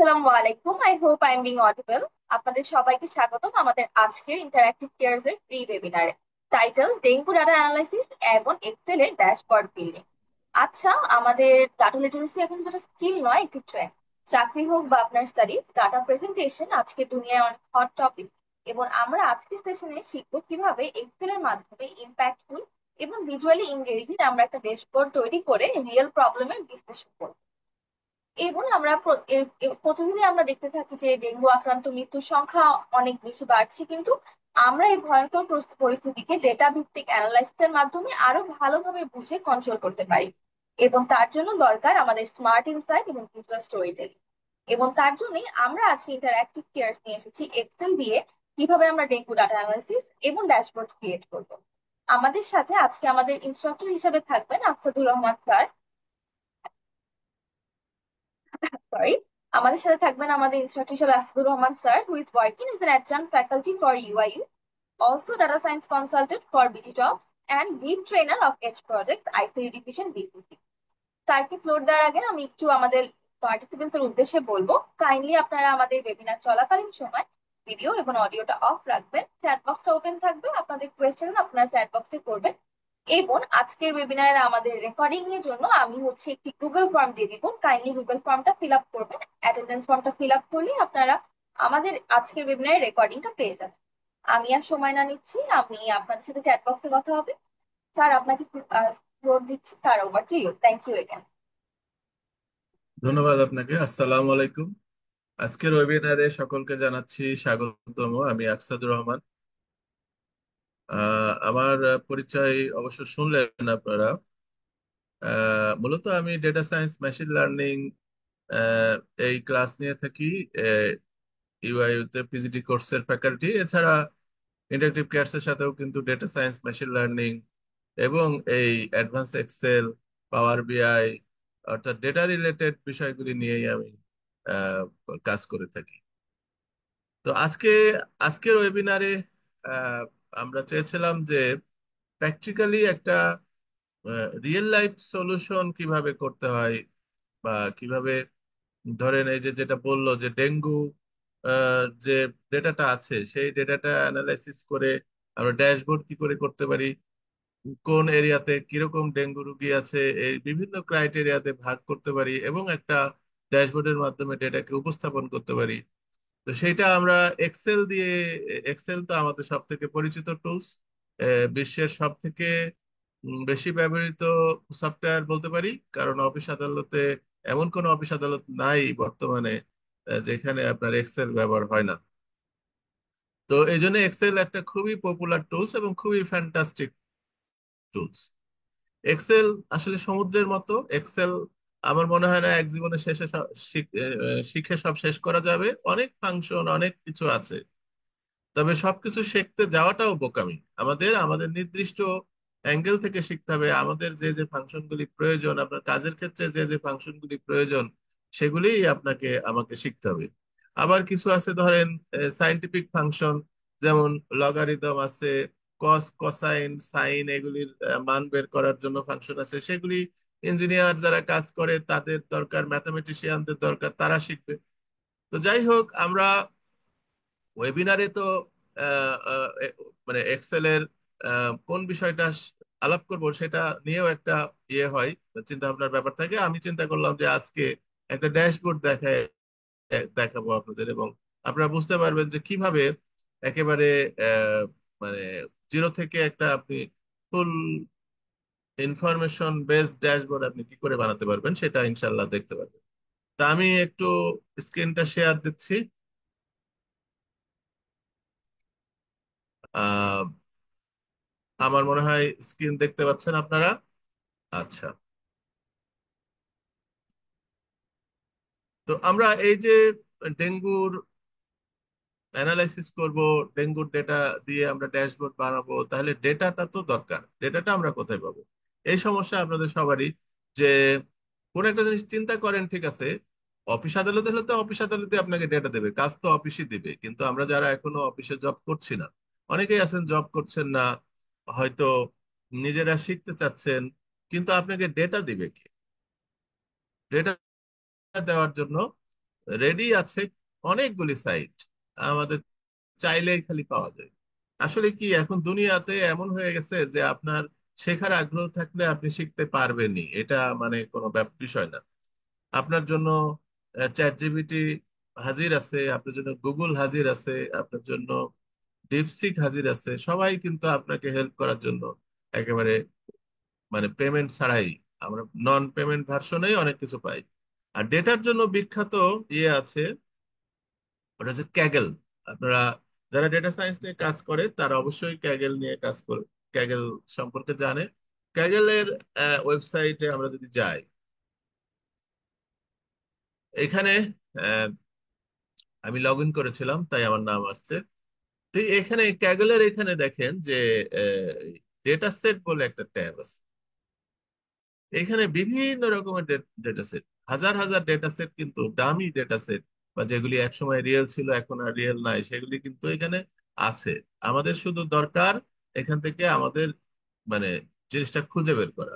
আসসালামু আলাইকুম। I hope I am being audible. আপনাদের সবাইকে স্বাগতম আমাদের আজকের ইন্টারঅ্যাক্টিভ কেয়ারস এর ফ্রি ওয়েবিনারে। টাইটেল ডেঙ্গু ডাটা অ্যানালাইসিস এবং এক্সেল এর ড্যাশবোর্ড বিল্ডিং। আচ্ছা, আমাদের ডাটা লিটারেসি এখন যেটা স্কিল নয়, একটি ট্রেন্ড। চাকরি হোক বা আপনার স্টাডিজ, ডাটা প্রেজেন্টেশন আজকে দুনিয়ায় অনেক হট টপিক। এবং আমরা আজকের সেশনে শিখবো কিভাবে এক্সেল এর মাধ্যমে ইম্প্যাক্টফুল এবং ভিজুয়ালি এঙ্গেজিং আমরা একটা ড্যাশবোর্ড তৈরি করে রিয়েল প্রবলেমের বিশ্লেষণ করবো। এবং আমরা প্রতিদিনই আমরা দেখতে থাকি যে ডেঙ্গু আক্রান্ত মৃত্যুর সংখ্যা অনেক বেশি বাড়ছে, কিন্তু আমরা এই ভয়ঙ্কর পরিস্থিতিকে ডেটা ভিত্তিক অ্যানালাইসিসের মাধ্যমে আরো ভালোভাবে বুঝে কন্ট্রোল করতে পারি। এবং তার জন্য দরকার আমাদের স্মার্ট ইনসাইট এবং ভিজুয়াল স্টোরি টেলিং। এবং তার জন্যই আমরা আজকে ইন্টারঅ্যাক্টিভ কেয়ার্স নিয়ে এসেছি এক্সেল দিয়ে কিভাবে আমরা ডেঙ্গু ডাটা অ্যানালাইসিস এবং ড্যাশবোর্ড ক্রিয়েট করব। আমাদের সাথে আজকে আমাদের ইনস্ট্রাক্টর হিসেবে থাকবেন আফসাদুর রহমান স্যার। সরি, আমাদের সাথে থাকবেন আমাদের ইনস্ট্রাক্টর হিসেবে Asifur Rahman sir, who is working age N অ্যাডজাঙ্ক্ট faculty for UIU, also data science consultant for BTTOP and lead trainer of Edge Projects ICT Division BCC. স্যারকে ফ্লোর দেওয়ার আগে আমি একটু আমাদের পার্টিসিপেন্টস এর উদ্দেশ্যে বলবো, কাইন্ডলি আপনারা আমাদের ওয়েবিনার চলাকালীন সময় ভিডিও এবং অডিওটা অফ রাখবেন। চ্যাট বক্সটা ওপেন থাকবে, আপনাদের কোয়েশ্চেন আপনারা চ্যাট বক্সে করবেন। এবং আজকের ওয়েবিনারে আমাদের রেকর্ডিং এর জন্য আমি একটি গুগল ফর্ম দিয়ে দিব, কাইন্ডলি গুগল ফর্মটা ফিল আপ করবেন। অ্যাটেন্ডেন্স ফর্মটা ফিল আপ করলে আপনারা আমাদের আজকের ওয়েবিনারের রেকর্ডিংটা পেয়ে যাবেন। আমি আর সময় না নিচ্ছি, আমি আপনাদের সাথে চ্যাট বক্সে কথা হবে। স্যার আপনাকে ফ্লোর দিচ্ছি, sir over to you, thank you again. ধন্যবাদ আপনাকে। আসসালামু আলাইকুম। আজকের ওয়েবিনারে সকলকে জানাচ্ছি স্বাগতম। আমি আকসাদুর রহমান। আমার পরিচয় অবশ্য শুনলেন আপনারা। মূলত আমি ডেটা সায়েন্স, মেশিন লার্নিং এই ক্লাস নিয়ে থাকি। ইউআইইউ তে পিজিডি কোর্সের ফ্যাকাল্টি। এছাড়া ইন্টারেক্টিভ কেয়ার্স এর সাথেও কিন্তু ডেটা সায়েন্স, মেশিন লার্নিং এবং এই অ্যাডভান্স এক্সেল, পাওয়ার বিআই অর্থাৎ ডেটা রিলেটেড বিষয়গুলি নিয়েই আমি আহ, কাজ করে থাকি। তো আজকের ওয়েবিনারে আহ, আমরা চেয়েছিলাম যে প্র্যাকটিক্যালি একটা রিয়েল লাইফ সলিউশন কিভাবে করতে হয়, বা কিভাবে ধরেন এই যে যেটা বললো যে ডেঙ্গু যে ডেটাটা আছে সেই ডেটাটা অ্যানালাইসিস করে আমরা ড্যাশবোর্ড কি করে করতে পারি, কোন এরিয়াতে কিরকম ডেঙ্গু রোগী আছে এই বিভিন্ন ক্রাইটেরিয়াতে ভাগ করতে পারি এবং একটা ড্যাশবোর্ডের মাধ্যমে ডেটাকে উপস্থাপন করতে পারি। তো সেইটা আমরা এক্সেল দিয়ে, এক্সেল তো আমাদের সব থেকে পরিচিত টুলস, বিশ্বের সব থেকে বেশি ব্যবহৃত সফটওয়্যার বলতে পারি। কারণ অফিস আদালতে এমন কোনো অফিস আদালত নাই বর্তমানে যেখানে আপনার এক্সেল ব্যবহার হয় না। তো এই জন্য এক্সেল একটা খুবই পপুলার টুলস এবং খুবই ফ্যান্টাস্টিক টুলস। এক্সেল আসলে সমুদ্রের মতো। এক্সেল আমার মনে হয় না এক জীবনে শিখে সব শেষ করা যাবে। অনেক ফাংশন, অনেক কিছু আছে। তবে সবকিছু শিখতে যাওয়াটাও বোকামি। আমাদের আমাদের নির্দিষ্ট অ্যাঙ্গেল থেকে শিখতে হবে। আমাদের যে যে ফাংশনগুলি প্রয়োজন, আপনার কাজের ক্ষেত্রে যে যে ফাংশনগুলি প্রয়োজন, সেগুলিই আপনাকে আমাকে শিখতে হবে। আবার কিছু আছে ধরেন সাইন্টিফিক ফাংশন, যেমন লগারিদম আছে, কস, কোসাইন, সাইন, এগুলির মান বের করার জন্য ফাংশন আছে। সেগুলি ইঞ্জিনিয়ার যারা কাজ করে তাদের দরকার, ম্যাথমেটিশিয়ানদের দরকার, তারা শিখবে। তো যাই হোক, আমরা ওয়েবিনারে তো আহ, আহ, এ- মানে এক্সেলের কোন বিষয়টা আলাপ করব সেটা নিয়েও একটা হয়, চিন্তা ভাবনার ব্যাপার থাকে। আমি চিন্তা করলাম যে আজকে একটা ড্যাশবোর্ড দেখাবো আপনাদের, এবং আপনারা বুঝতে পারবেন যে কিভাবে একেবারে আহ, মানে জিরো থেকে একটা আপনি ফুল ইনফরমেশন বেসড ড্যাশবোর্ড আপনি কি করে বানাতে পারবেন সেটা ইনশাল্লাহ দেখতে পারবেন। তা আমি একটু স্ক্রিনটা শেয়ার দিচ্ছি। আহ আমার মনে হয় স্ক্রিন দেখতে পাচ্ছেন আপনারা। আচ্ছা। তো আমরা এই যে ডেঙ্গুর অ্যানালাইসিস করব, ডেঙ্গুর ডেটা দিয়ে আমরা ড্যাশবোর্ড বানাবো, তাহলে ডেটাটা তো দরকার। ডেটাটা আমরা কোথায় পাবো? এই সমস্যা আপনাদের সবারই। যে কোন একটা জিনিস চিন্তা করেন, ঠিক আছে, অফিস আদালতে হলে তো অফিস আদালতে আপনাকে ডেটা দেবে, কাজ তো অফিসই দিবে। কিন্তু আমরা যারা এখনো অফিসে জব করছি না, অনেকেই আছেন জব করছেন না, হয়তো নিজেরা শিখতে চাচ্ছেন, কিন্তু আপনাকে ডেটা দিবে কে? ডেটা দেওয়ার জন্য রেডি আছে অনেকগুলি সাইট, আমাদের চাইলেই খালি পাওয়া যায়। আসলে কি এখন দুনিয়াতে এমন হয়ে গেছে যে আপনার শেখার আগ্রহ থাকলে আপনি শিখতে পারবেনই, এটা মানে কোনো বিষয় না। আপনার জন্য চ্যাট জিপিটি হাজির আছে, আপনার জন্য গুগল হাজির আছে, আপনার জন্য ডিপসিক হাজির আছে, সবাই কিন্তু আপনাকে হেল্প করার জন্য একেবারে মানে পেমেন্ট ছাড়াই আমরা নন পেমেন্ট ভার্সনেই অনেক কিছু পাই। আর ডেটার জন্য বিখ্যাত ইয়ে আছে, ওটা হচ্ছে ক্যাগেল। আপনারা যারা ডেটা সায়েন্স নিয়ে কাজ করে তারা অবশ্যই ক্যাগেল নিয়ে কাজ করে, ক্যাগেল সম্পর্কে জানে। ক্যাগেলের ওয়েবসাইটে আমরা যদি যাই, এখানে আহ, আমি লগ ইন করেছিলাম তাই আমার নাম আসছে। তো এখানে ক্যাগলের এখানে দেখেন যে ডেটা সেট বলে একটা ট্যাব আছে। এখানে বিভিন্ন রকমের ডেটা সেট, হাজার হাজার ডেটা সেট, কিন্তু দামি ডেটা সেট বা যেগুলি একসময় রিয়েল ছিল এখন আর রিয়েল নাই সেগুলি কিন্তু এখানে আছে। আমাদের শুধু দরকার এখান থেকে আমাদের মানে জিনিসটা খুঁজে বের করা।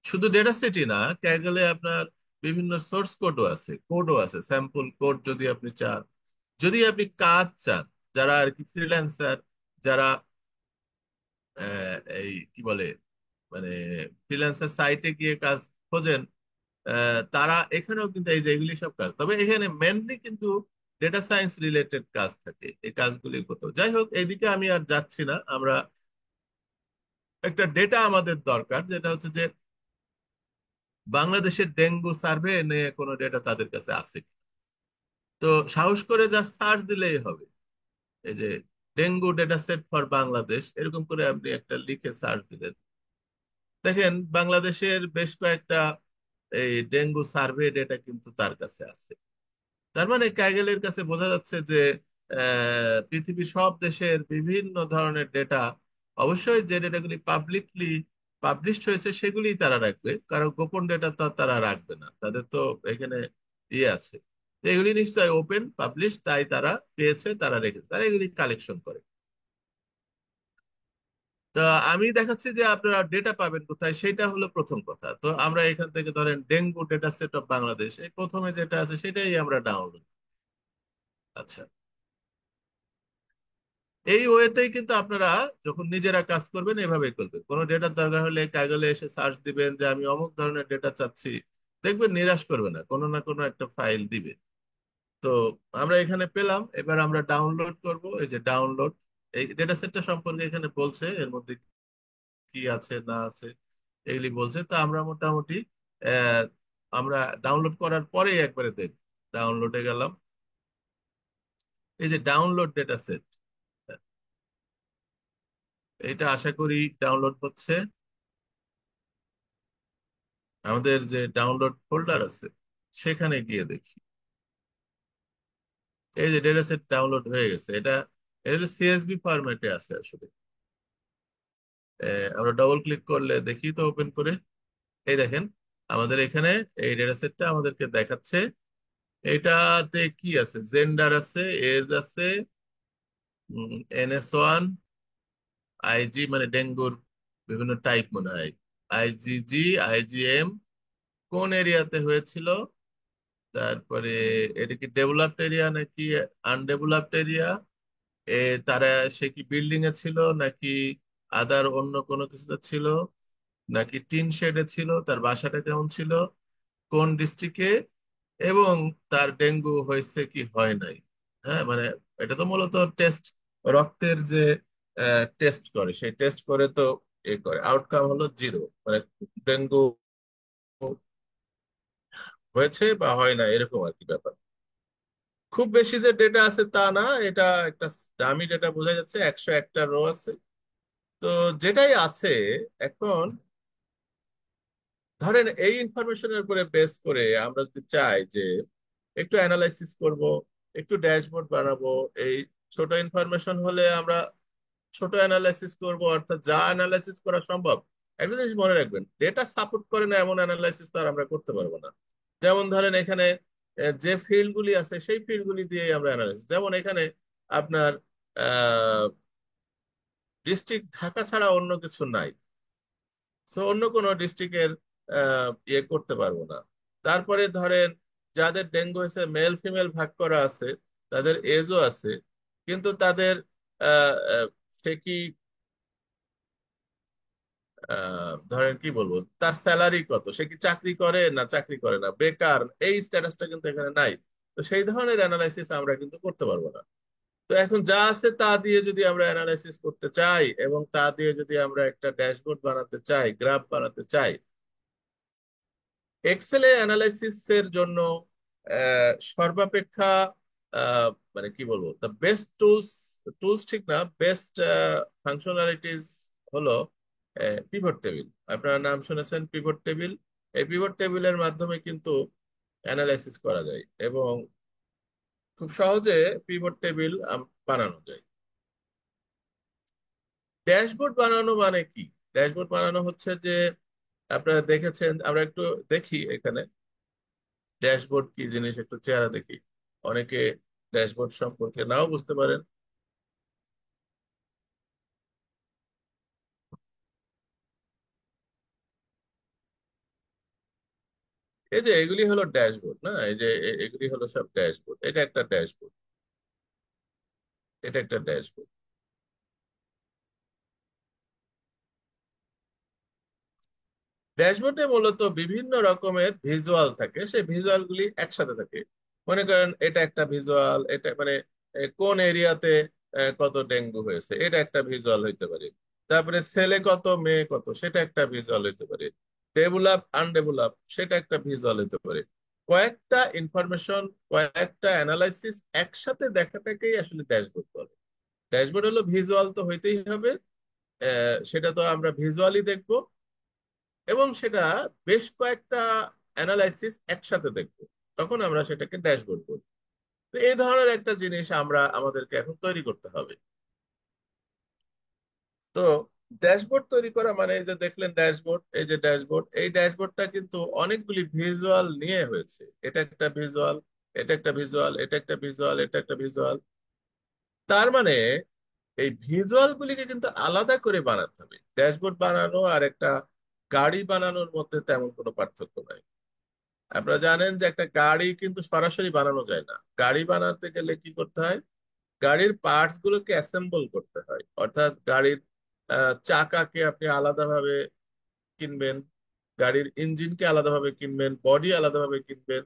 শুধু ডেটা সেটই না, ক্যাগলে আপনার বিভিন্ন সোর্স কোডও আছে, স্যাম্পল কোড যদি আপনি চান, যদি আপনি কাজ চান, যারা আর কি ফ্রিল্যান্সার, যারা এই কি বলে মানে ফ্রিল্যান্সার সাইটে গিয়ে কাজ খোঁজেন, তারা এখানেও কিন্তু এই যে এগুলি সব কাজ, তবে এখানে মেনলি কিন্তু ডেটা সায়েন্স রিলেটেড কাজ থাকে, এই কাজগুলি করতে। যাই হোক, এইদিকে আমি আর যাচ্ছি না। আমরা একটা ডেটা আমাদের দরকার, যেটা হচ্ছে যে বাংলাদেশের ডেঙ্গু সার্ভে নিয়ে কোনো ডেটা তাদের কাছে আছে কি। তো সাহস করে যা সার্চ দিলেই হবে, এই যে dengue data set for Bangladesh এরকম করে আপনি একটা লিখে সার্চ দিলেন, দেখেন বাংলাদেশের বেশ কয়েকটা এই ডেঙ্গু সার্ভে ডেটা কিন্তু তার কাছে আছে। তার মানে ক্যাগেলের কাছে বোঝা যাচ্ছে যে পৃথিবীর সব দেশের বিভিন্ন ধরনের ডেটা, অবশ্যই যে ডেটাগুলি পাবলিকলি পাবলিশড হয়েছে সেগুলি তারা রাখবে, কারণ গোপন ডেটা তো আর তারা রাখবে না, তাদের তো এখানে ইয়ে আছে। তো এগুলি নিশ্চয়ই ওপেন পাবলিশ, তাই তারা পেয়েছে, তারা রেখেছে, তারা এগুলি কালেকশন করে। তা আমি দেখাচ্ছি যে আপনারা ডেটা পাবেন কোথায়, সেটা হলো প্রথম কথা। তো আমরা এখান থেকে ধরেন dengue data set of Bangladesh, এই প্রথমে যেটা আছে সেটাই আমরা ডাউনলোড। আচ্ছা, এই ওয়েতেই কিন্তু আপনারা যখন নিজেরা কাজ করবেন এভাবেই করবেন। কোনো ডেটার দরকার হলে কাগলে এসে সার্চ দিবেন যে আমি অমুক ধরনের ডেটা চাচ্ছি, দেখবেন নিরাশ করবে না, কোনো না কোনো একটা ফাইল দিবে। তো আমরা এখানে পেলাম, এবার আমরা ডাউনলোড করব। এই যে ডাউনলোড, এই ডেটা সেটটা সম্পর্কে এখানে বলছে, এর মধ্যে কি আছে না আছে এগুলি বলছে। তো আমরা মোটামুটি আহ, আমরা ডাউনলোড করার পরেই একবারে দেখব। ডাউনলোডে গেলাম, এই যে ডাউনলোড ডেটা সেট, এটা আশা করি ডাউনলোড হচ্ছে। আমাদের যে ডাউনলোড ফোল্ডার আছে সেখানে গিয়ে দেখি, এই যে ডেটা সেট ডাউনলোড হয়ে গেছে। এটা এটা সিএসভি ফরম্যাটে আছে আসলে। আমরা ডবল ক্লিক করলে দেখি তো ওপেন করে, এই দেখেন আমাদের এখানে এই ডেটা সেটটা আমাদেরকে দেখাচ্ছে। এটাতে কি আছে, জেন্ডার আছে, এজ আছে, NS1, আইজি মানে ডেঙ্গুর বিভিন্ন টাইপ মনে হয়, IgG, IgM, কোন এরিয়াতে হয়েছিল, তারপরে এটা কি ডেভেলপড এরিয়া নাকি আনডেভেলপড এরিয়া, এ তারা সে কি বিল্ডিং এ ছিল নাকি আদার অন্য কোনো কিছুতে ছিল, নাকি টিন শেডে ছিল, তার বাসাটা কেমন ছিল, কোন ডিস্ট্রিক্টে, এবং তার ডেঙ্গু হয়েছে কি হয় নাই। হ্যাঁ মানে এটা তো মূলত টেস্ট, রক্তের যে টেস্ট করে সেই টেস্ট করে তো এ করে আউটকাম হলো 0, মানে ডেঙ্গু হয়েছে বা হয় না এরকম আর কি ব্যাপার। খুব বেশি যে ডেটা আছে তা না, এটা একটা দামি ডেটা বোঝা যাচ্ছে, 101টা রো আছে। তো যেটাই আছে এখন, ধরেন এই ইনফরমেশনের উপরে বেস করে আমরা যদি চাই যে একটু অ্যানালাইসিস করব, একটু ড্যাশবোর্ড বানাবো, এই ছোট ইনফরমেশন হলে আমরা ছোট অ্যানালাইসিস করব, অর্থাৎ যা অ্যানালাইসিস করা সম্ভব। একটা জিনিস মনে রাখবেন, ডেটা সাপোর্ট করে না এমন অ্যানালাইসিস তো আর আমরা করতে পারবো না। যেমন ধরেন এখানে যে ফিল্ড গুলি আছে সেই ফিল্ড গুলি দিয়ে আমরা অ্যানালাইসিস, যেমন এখানে আপনার ডিস্ট্রিক্ট ঢাকা ছাড়া অন্য কিছু নাই, সো অন্য কোনো ডিস্ট্রিক্টের ইয়ে করতে পারবো না। তারপরে ধরেন যাদের ডেঙ্গু হয়েছে মেল ফিমেল ভাগ করা আছে, তাদের এজও আছে, কিন্তু তাদের সে কি ধরেন কি বলবো, তার স্যালারি কত, সে কি চাকরি করে না চাকরি করে না, বেকার, এই স্ট্যাটাসটা কিন্তু এখানে নাই। তো সেই ধরনের অ্যানালাইসিস আমরা কিন্তু করতে পারবো না। তো এখন যা আছে তা দিয়ে যদি আমরা অ্যানালাইসিস করতে চাই এবং তা দিয়ে যদি আমরা একটা ড্যাশবোর্ড বানাতে চাই, গ্রাফ বানাতে চাই, এক্সেলে অ্যানালাইসিস এর জন্য সর্বাপেক্ষা মানে কি বলবো, দ্য বেস্ট টুলস, টুলস ঠিক না, বেস্ট ফাংশনালিটিস হলো পিভট টেবিল। আপনারা নাম শুনেছেন পিভট টেবিল। এই পিভট টেবিলের মাধ্যমে কিন্তু অ্যানালাইসিস করা যায় এবং খুব সহজে পিভট টেবিল বানানো যায়। ড্যাশবোর্ড বানানো মানে কি? ড্যাশবোর্ড বানানো হচ্ছে যে, আপনারা দেখেছেন, আমরা একটু দেখি এখানে ড্যাশবোর্ড কি জিনিস, একটু চেহারা দেখি। অনেকে ড্যাশবোর্ড সম্পর্কে নাও বুঝতে পারেন। এই যে এগুলি হলো ড্যাশবোর্ড না, এই যে এগুলি হলো সব ড্যাশবোর্ড। এটা একটা ড্যাশবোর্ড, এটা একটা ড্যাশবোর্ড। ড্যাশবোর্ডে মূলত বিভিন্ন রকমের ভিজুয়াল থাকে, সেই ভিজুয়াল গুলি একসাথে থাকে। মনে করেন এটা একটা ভিজুয়াল, এটা মানে কোন এরিয়াতে কত ডেঙ্গু হয়েছে, এটা একটা ভিজুয়াল হইতে পারে। তারপরে ছেলে কত মেয়ে কত, সেটা একটা ভিজুয়াল হইতে পারে। ডেভেলপ আনডেভেলপ, সেটা একটা ভিজুয়াল হইতে পারে। কয়েকটা ইনফরমেশন, কয়েকটা অ্যানালাইসিস একসাথে দেখাটাকেই আসলে ড্যাশবোর্ড বলে। ড্যাশবোর্ড হলো ভিজুয়াল, তো হইতেই হবে। সেটা তো আমরা ভিজুয়ালি দেখবো এবং সেটা বেশ কয়েকটা অ্যানালাইসিস একসাথে দেখবো, তখন আমরা সেটাকে ড্যাশবোর্ড বলি। তো এই ধরনের একটা জিনিস আমরা আমাদেরকে এখন তৈরি করতে হবে। তো ড্যাশবোর্ড তৈরি করা মানে, এই যে দেখলেন ড্যাশবোর্ড, এই যে ড্যাশবোর্ড, এই ড্যাশবোর্ডটা কিন্তু অনেকগুলি ভিজুয়াল নিয়ে হয়েছে। এটা একটা ভিজুয়াল, এটা একটা ভিজুয়াল, এটা একটা ভিজুয়াল, এটা একটা ভিজুয়াল। তার মানে এই ভিজুয়াল গুলিকে কিন্তু আলাদা করে বানাতে হবে। ড্যাশবোর্ড বানানো আর একটা গাড়ি বানানোর মধ্যে তেমন কোনো পার্থক্য নাই। আপনারা জানেন যে একটা গাড়ি কিন্তু সরাসরি বানানো যায় না। গাড়ি বানাতে গেলে কি করতে হয়, গাড়ির পার্টস গুলোকে অ্যাসেম্বল করতে হয়। অর্থাৎ গাড়ির চাকাকে আপনি আলাদাভাবে কিনবেন, গাড়ির ইঞ্জিনকে আলাদাভাবে কিনবেন, বডি আলাদাভাবে কিনবেন।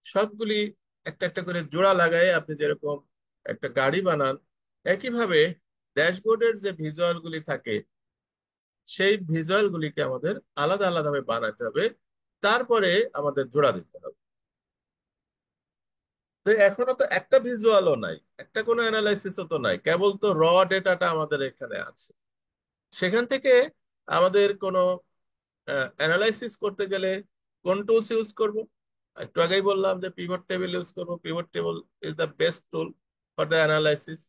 সবগুলি একটা একটা করে জোড়া লাগায় আপনি যেরকম একটা গাড়ি বানান, একইভাবে ড্যাশবোর্ডের যে ভিজুয়াল গুলি থাকে, সেই ভিজুয়াল গুলিকে আমাদের আলাদা আলাদাভাবে বানাতে হবে, তারপরে আমাদের জোড়া দিতে হবে। তো এখনো তো একটা ভিজুয়ালও নাই, একটা কোনো অ্যানালাইসিসও তো নাই, কেবল তো র ডেটাটা আমাদের এখানে আছে। সেখান থেকে আমাদের কোনো অ্যানালাইসিস করতে গেলে কোন টুলস ইউজ করব? একটু আগেই বললাম যে পিভট টেবিল ইউজ করব। Pivot table is the best tool for the analysis.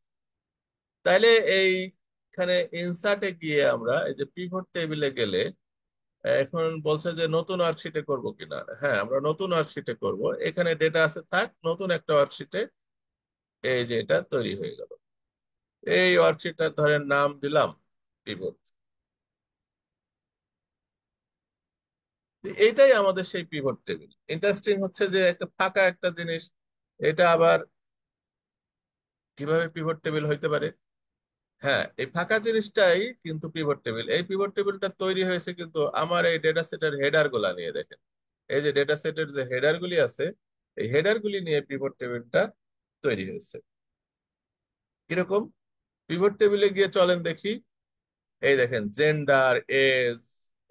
তাইলে এইখানে ইনসার্টে গিয়ে আমরা এই যে পিভট টেবিলে গেলে, এখন বলছে যে নতুন ওয়ার্কশিটে করব কিনা। হ্যাঁ, আমরা নতুন ওয়ার্কশিটে করব। এখানে ডেটা আছে, থাক, নতুন একটা ওয়ার্কশিটে এই যে এটা তৈরি হয়ে গেল। এই ওয়ার্কশিটটার ধরেন নাম দিলাম পিভট। এইটাই আমাদের সেই পিভট টেবিল। ইন্টারেস্টিং হচ্ছে যে একটা ফাঁকা একটা জিনিস, এটা আবার কিভাবে পিভট টেবিল হইতে পারে? হ্যাঁ, এই ফাঁকা জিনিসটাই কিন্তু পিভট টেবিল। এই পিভট টেবিলটা তৈরি হয়েছে কিন্তু আমার এই ডেটা সেটের হেডার গুলা নিয়ে। দেখেন, এই যে ডেটা সেটের যে হেডার গুলি আছে, এই হেডার গুলি নিয়ে পিভট টেবিলটা তৈরি হয়েছে। কিরকম? পিভট টেবিলে গিয়ে চলেন দেখি। এই দেখেন, gender, age,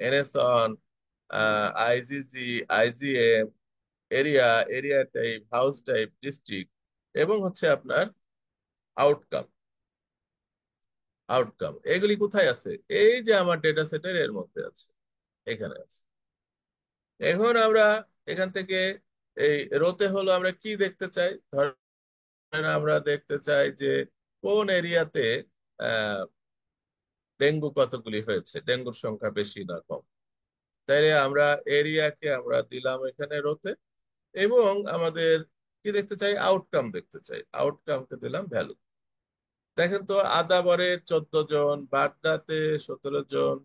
NS1, IgG, IgM, area, area type, house type, district, এবং হচ্ছে আপনার আউটকাম। আউটকাম এগুলি কোথায় আছে? এই যে আমার ডেটা সেটের এর মধ্যে আছে, এখানে আছে। এখন আমরা এখান থেকে এই রোতে হলো আমরা কি দেখতে চাই, ধরেন আমরা দেখতে চাই যে কোন এরিয়াতে আহ ডেঙ্গু কতগুলি হয়েছে, ডেঙ্গুর সংখ্যা বেশি না কম। তাইলে আমরা এরিয়াকে আমরা দিলাম এখানে রোতে, এবং আমাদের কি দেখতে চাই, আউটকাম দেখতে চাই, আউটকামকে দিলাম ভ্যালু। দেখেন তো, আদাবরে 14 জন, বাড্ডাতে 17 জন,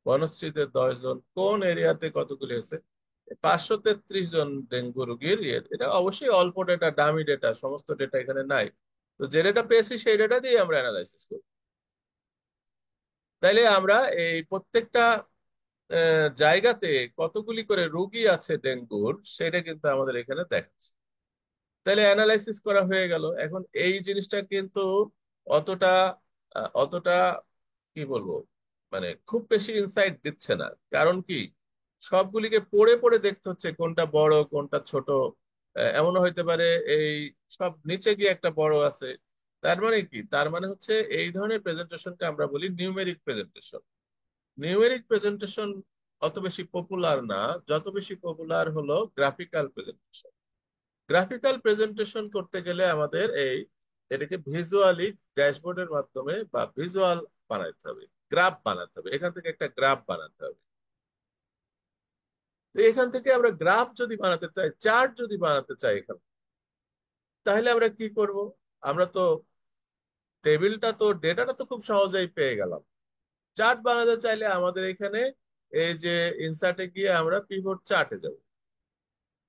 বনশ্রীতে 10 জন, কোন এরিয়াতে কতগুলি হয়েছে? 533 জন ডেঙ্গু রোগীর এটা অবশ্যই অল্প ডেটা, দামি ডেটা, সমস্ত ডেটা এখানে নাই। তো যে ডেটা পেয়েছি সেই ডেটা দিয়ে আমরা অ্যানালাইসিস করি। তাইলে আমরা এই প্রত্যেকটা জায়গাতে কতগুলি করে রোগী আছে ডেঙ্গুর, সেটা কিন্তু আমাদের এখানে দেখাচ্ছে। তাহলে অ্যানালাইসিস করা হয়ে গেল। এখন এই জিনিসটা কিন্তু অতটা অতটা কি বলবো, মানে খুব বেশি ইনসাইট দিচ্ছে না। কারণ কি, সবগুলিকে পড়ে পড়ে দেখতে হচ্ছে কোনটা বড় কোনটা ছোট। এমনও হইতে পারে এই সব নিচে গিয়ে একটা বড় আছে। তার মানে কি, তার মানে হচ্ছে এই ধরনের প্রেজেন্টেশনকে আমরা বলি নিউমেরিক প্রেজেন্টেশন। নিউমেরিক প্রেজেন্টেশন অত বেশি পপুলার না, যত বেশি পপুলার হলো গ্রাফিক্যাল প্রেজেন্টেশন। গ্রাফিক্যাল প্রেজেন্টেশন করতে গেলে আমাদের এটাকে ভিজুয়ালি ড্যাশবোর্ডের মাধ্যমে বা ভিজুয়াল বানাতে হবে, গ্রাফ বানাতে হবে, এখান থেকে একটা গ্রাফ বানাতে হবে। তো এখান থেকে আমরা গ্রাফ যদি বানাতে চাই, চার্ট যদি বানাতে চাই এখানে, তাহলে আমরা কি করব? আমরা তো টেবিলটা তো, ডেটাটা তো খুব সহজেই পেয়ে গেলাম। চার্ট বানাতে চাইলে আমাদের এখানে এই যে ইনসার্টে গিয়ে আমরা পিভট চার্টে যাব।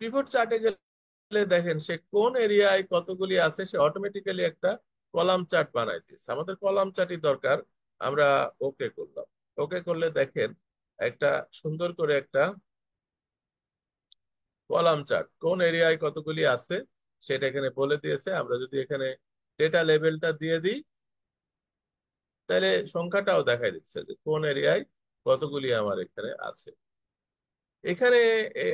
পিভট চার্টে গেলে দেখেন সে কোন এরিয়ায় কতগুলি আছে, সে অটোমেটিক্যালি একটা কলাম চার্ট বানাই দিচ্ছে। আমাদের কলাম চার্টই দরকার। আমরা ওকে করলাম। ওকে করলে দেখেন একটা সুন্দর করে একটা কলাম চার্ট কোন এরিয়ায় কতগুলি আছে সেটা এখানে বলে দিয়েছে। আমরা যদি এখানে ডেটা লেভেলটা দিয়ে দিই, তাহলে সংখ্যাটাও দেখাই দিচ্ছে যে কোন এরিয়ায় কতগুলি আমার এখানে আছে। এখানে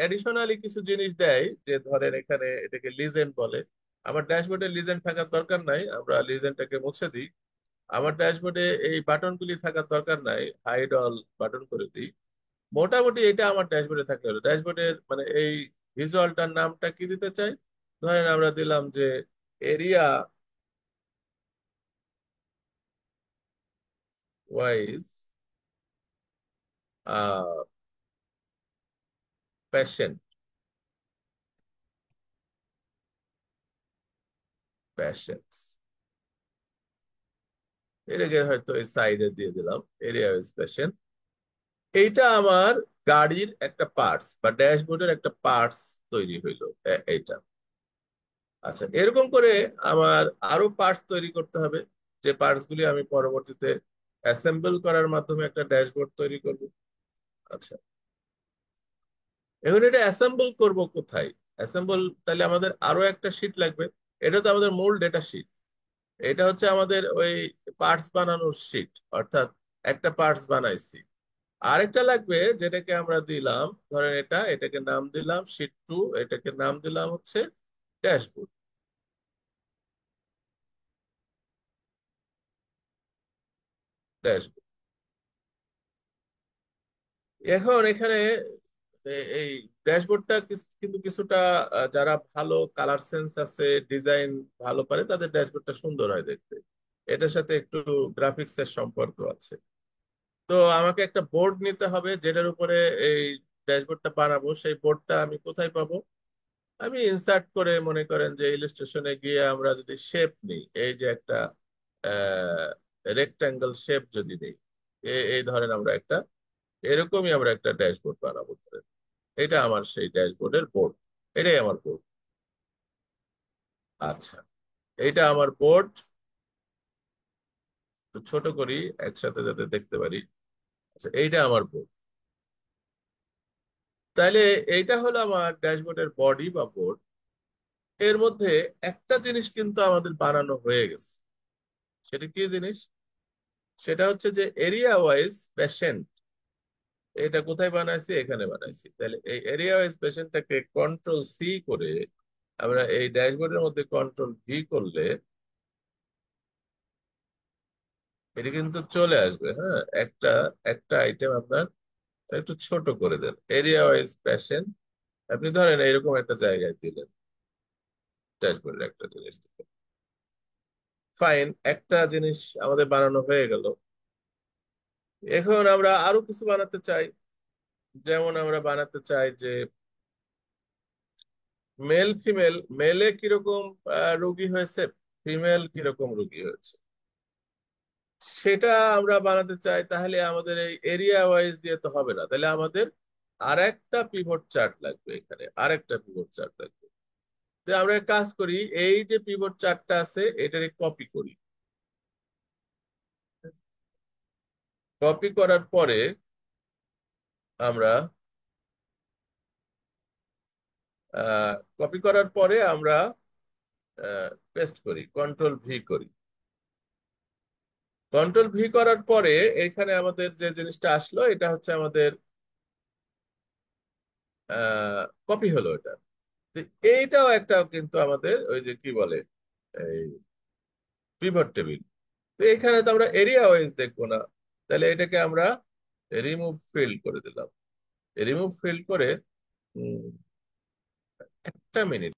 অ্যাডিশনালি কিছু জিনিস দেয়, যে ধরেন এখানে এটাকে লিজেন্ড বলে। আমার ড্যাশবোর্ডে লিজেন্ড থাকার দরকার নাই, আমরা লিজেন্ডটাকে মুছে দিই। আমার ড্যাশবোর্ডে এই বাটনগুলি থাকার দরকার নাই, হাইড অল বাটন করে দিই। মোটামুটি এটা আমার ড্যাশবোর্ডে থাকলে হলো। ড্যাশবোর্ডের মানে এই ভিজুয়ালটার নামটা কি দিতে চাই, ধরেন আমরা দিলাম যে এরিয়া ওয়াইজ পেশেন্ট, পেশেন্টস, এটাকে হয়তো এই সাইডে দিয়ে দিলাম, এরিয়া ওয়াইজ পেশেন্ট। এইটা আমার গাড়ির একটা পার্টস বা ড্যাশবোর্ডের একটা পার্টস তৈরি হইলো। এইটা আচ্ছা, এরকম করে আমার আরো পার্টস তৈরি করতে হবে, যে পার্টস গুলি আমি পরবর্তীতে অ্যাসেম্বল করার মাধ্যমে একটা ড্যাশবোর্ড তৈরি করব। আচ্ছা, এখন এটা অ্যাসেম্বল করব কোথায়? অ্যাসেম্বল, তাহলে আমাদের আরো একটা শীট লাগবে। এটা তো আমাদের মূল ডেটা শীট। এটা হচ্ছে আমাদের ওই পার্টস বানানোর শীট, অর্থাৎ একটা পার্টস বানাইছি। আরেকটা লাগবে যেটাকে আমরা দিলাম, ধরেন এটাকে নাম দিলাম শীট 2, এটাকে নাম দিলাম হচ্ছে ড্যাশবোর্ড। ড্যাশবোর্ড, এখন এখানে এই ড্যাশবোর্ডটা কিন্তু কিছুটা যারা ভালো কালার সেন্স আছে, ডিজাইন ভালো পারে, তাদের ড্যাশবোর্ডটা সুন্দর হয় দেখতে। এটার সাথে একটু গ্রাফিক্স এর সম্পর্ক আছে। তো আমাকে একটা বোর্ড নিতে হবে যেটার উপরে এই ড্যাশবোর্ডটা বানাবো। সেই বোর্ডটা আমি কোথায় পাবো? আমি ইনসার্ট করে, মনে করেন যে ইলিস্ট্রেশনে গিয়ে আমরা যদি শেপ নিই, এই যে একটা রেক্টাঙ্গেল শেপ যদি নিই, এই ধরেন আমরা একটা এরকমই আমরা একটা ড্যাশবোর্ড বানাবো ধরেন। এটা আমার সেই ড্যাশবোর্ডের বোর্ড, এটাই আমার বোর্ড। আচ্ছা, এইটা আমার বোর্ড। ছোট করি একসাথে যাতে দেখতে পারি। আচ্ছা, এইটা আমার বোর্ড। তাহলে এইটা হলো আমার ড্যাশবোর্ডের বডি বা বোর্ড। এর মধ্যে একটা জিনিস কিন্তু আমাদের বানানো হয়ে গেছে। সেটা কি জিনিস? সেটা হচ্ছে যে এরিয়া ওয়াইজ পেশেন্ট। এটা কোথায় বানাইছি? এখানে বানাইছি। তাহলে এই এরিয়া ওয়াইজ পেশেন্টটাকে কন্ট্রোল C করে আমরা এই ড্যাশবোর্ডের মধ্যে কন্ট্রোল V করলে এটা কিন্তু চলে আসবে। হ্যাঁ, একটা একটা আইটেম আপনার একটু ছোট করে দেন, এরিয়া ওয়াইজ পেশেন্ট। আপনি ধরেন এরকম একটা জায়গায় দিলেন, ড্যাশবোর্ডের একটা জিনিস দিলেন। ফাইন, একটা জিনিস আমাদের বানানো হয়ে গেল। এখন আমরা আরো কিছু বানাতে চাই। যেমন আমরা বানাতে চাই যে মেল ফিমেল, মেলে কিরকম রোগী হয়েছে, ফিমেল কিরকম রোগী হয়েছে, সেটা আমরা বানাতে চাই। তাহলে আমাদের এই এরিয়া ওয়াইজ দিয়ে তো হবে না, তাহলে আমাদের আর একটা পিভট চার্ট লাগবে, এখানে আরেকটা পিভট চার্ট লাগবে। তো আমরা এক কাজ করি, এই যে পিভট চার্টটা আছে এটারে কপি করি। কপি করার পরে আমরা কপি করার পরে আমরা পেস্ট করি, কন্ট্রোল ভি করি। কন্ট্রোল ভি করার পরে এখানে আমাদের যে জিনিসটা আসলো এটা হচ্ছে আমাদের কপি হলো এটা। তো এইটাও একটা কিন্তু আমাদের ওই যে কি বলে এই পিভট টেবিল। তো এখানে তো আমরা এরিয়া ওয়াইজ দেখবো না, তাহলে এটাকে আমরা রিমুভ ফিল্ড করে দিলাম। রিমুভ ফিল্ড করে উম, একটা মিনিট।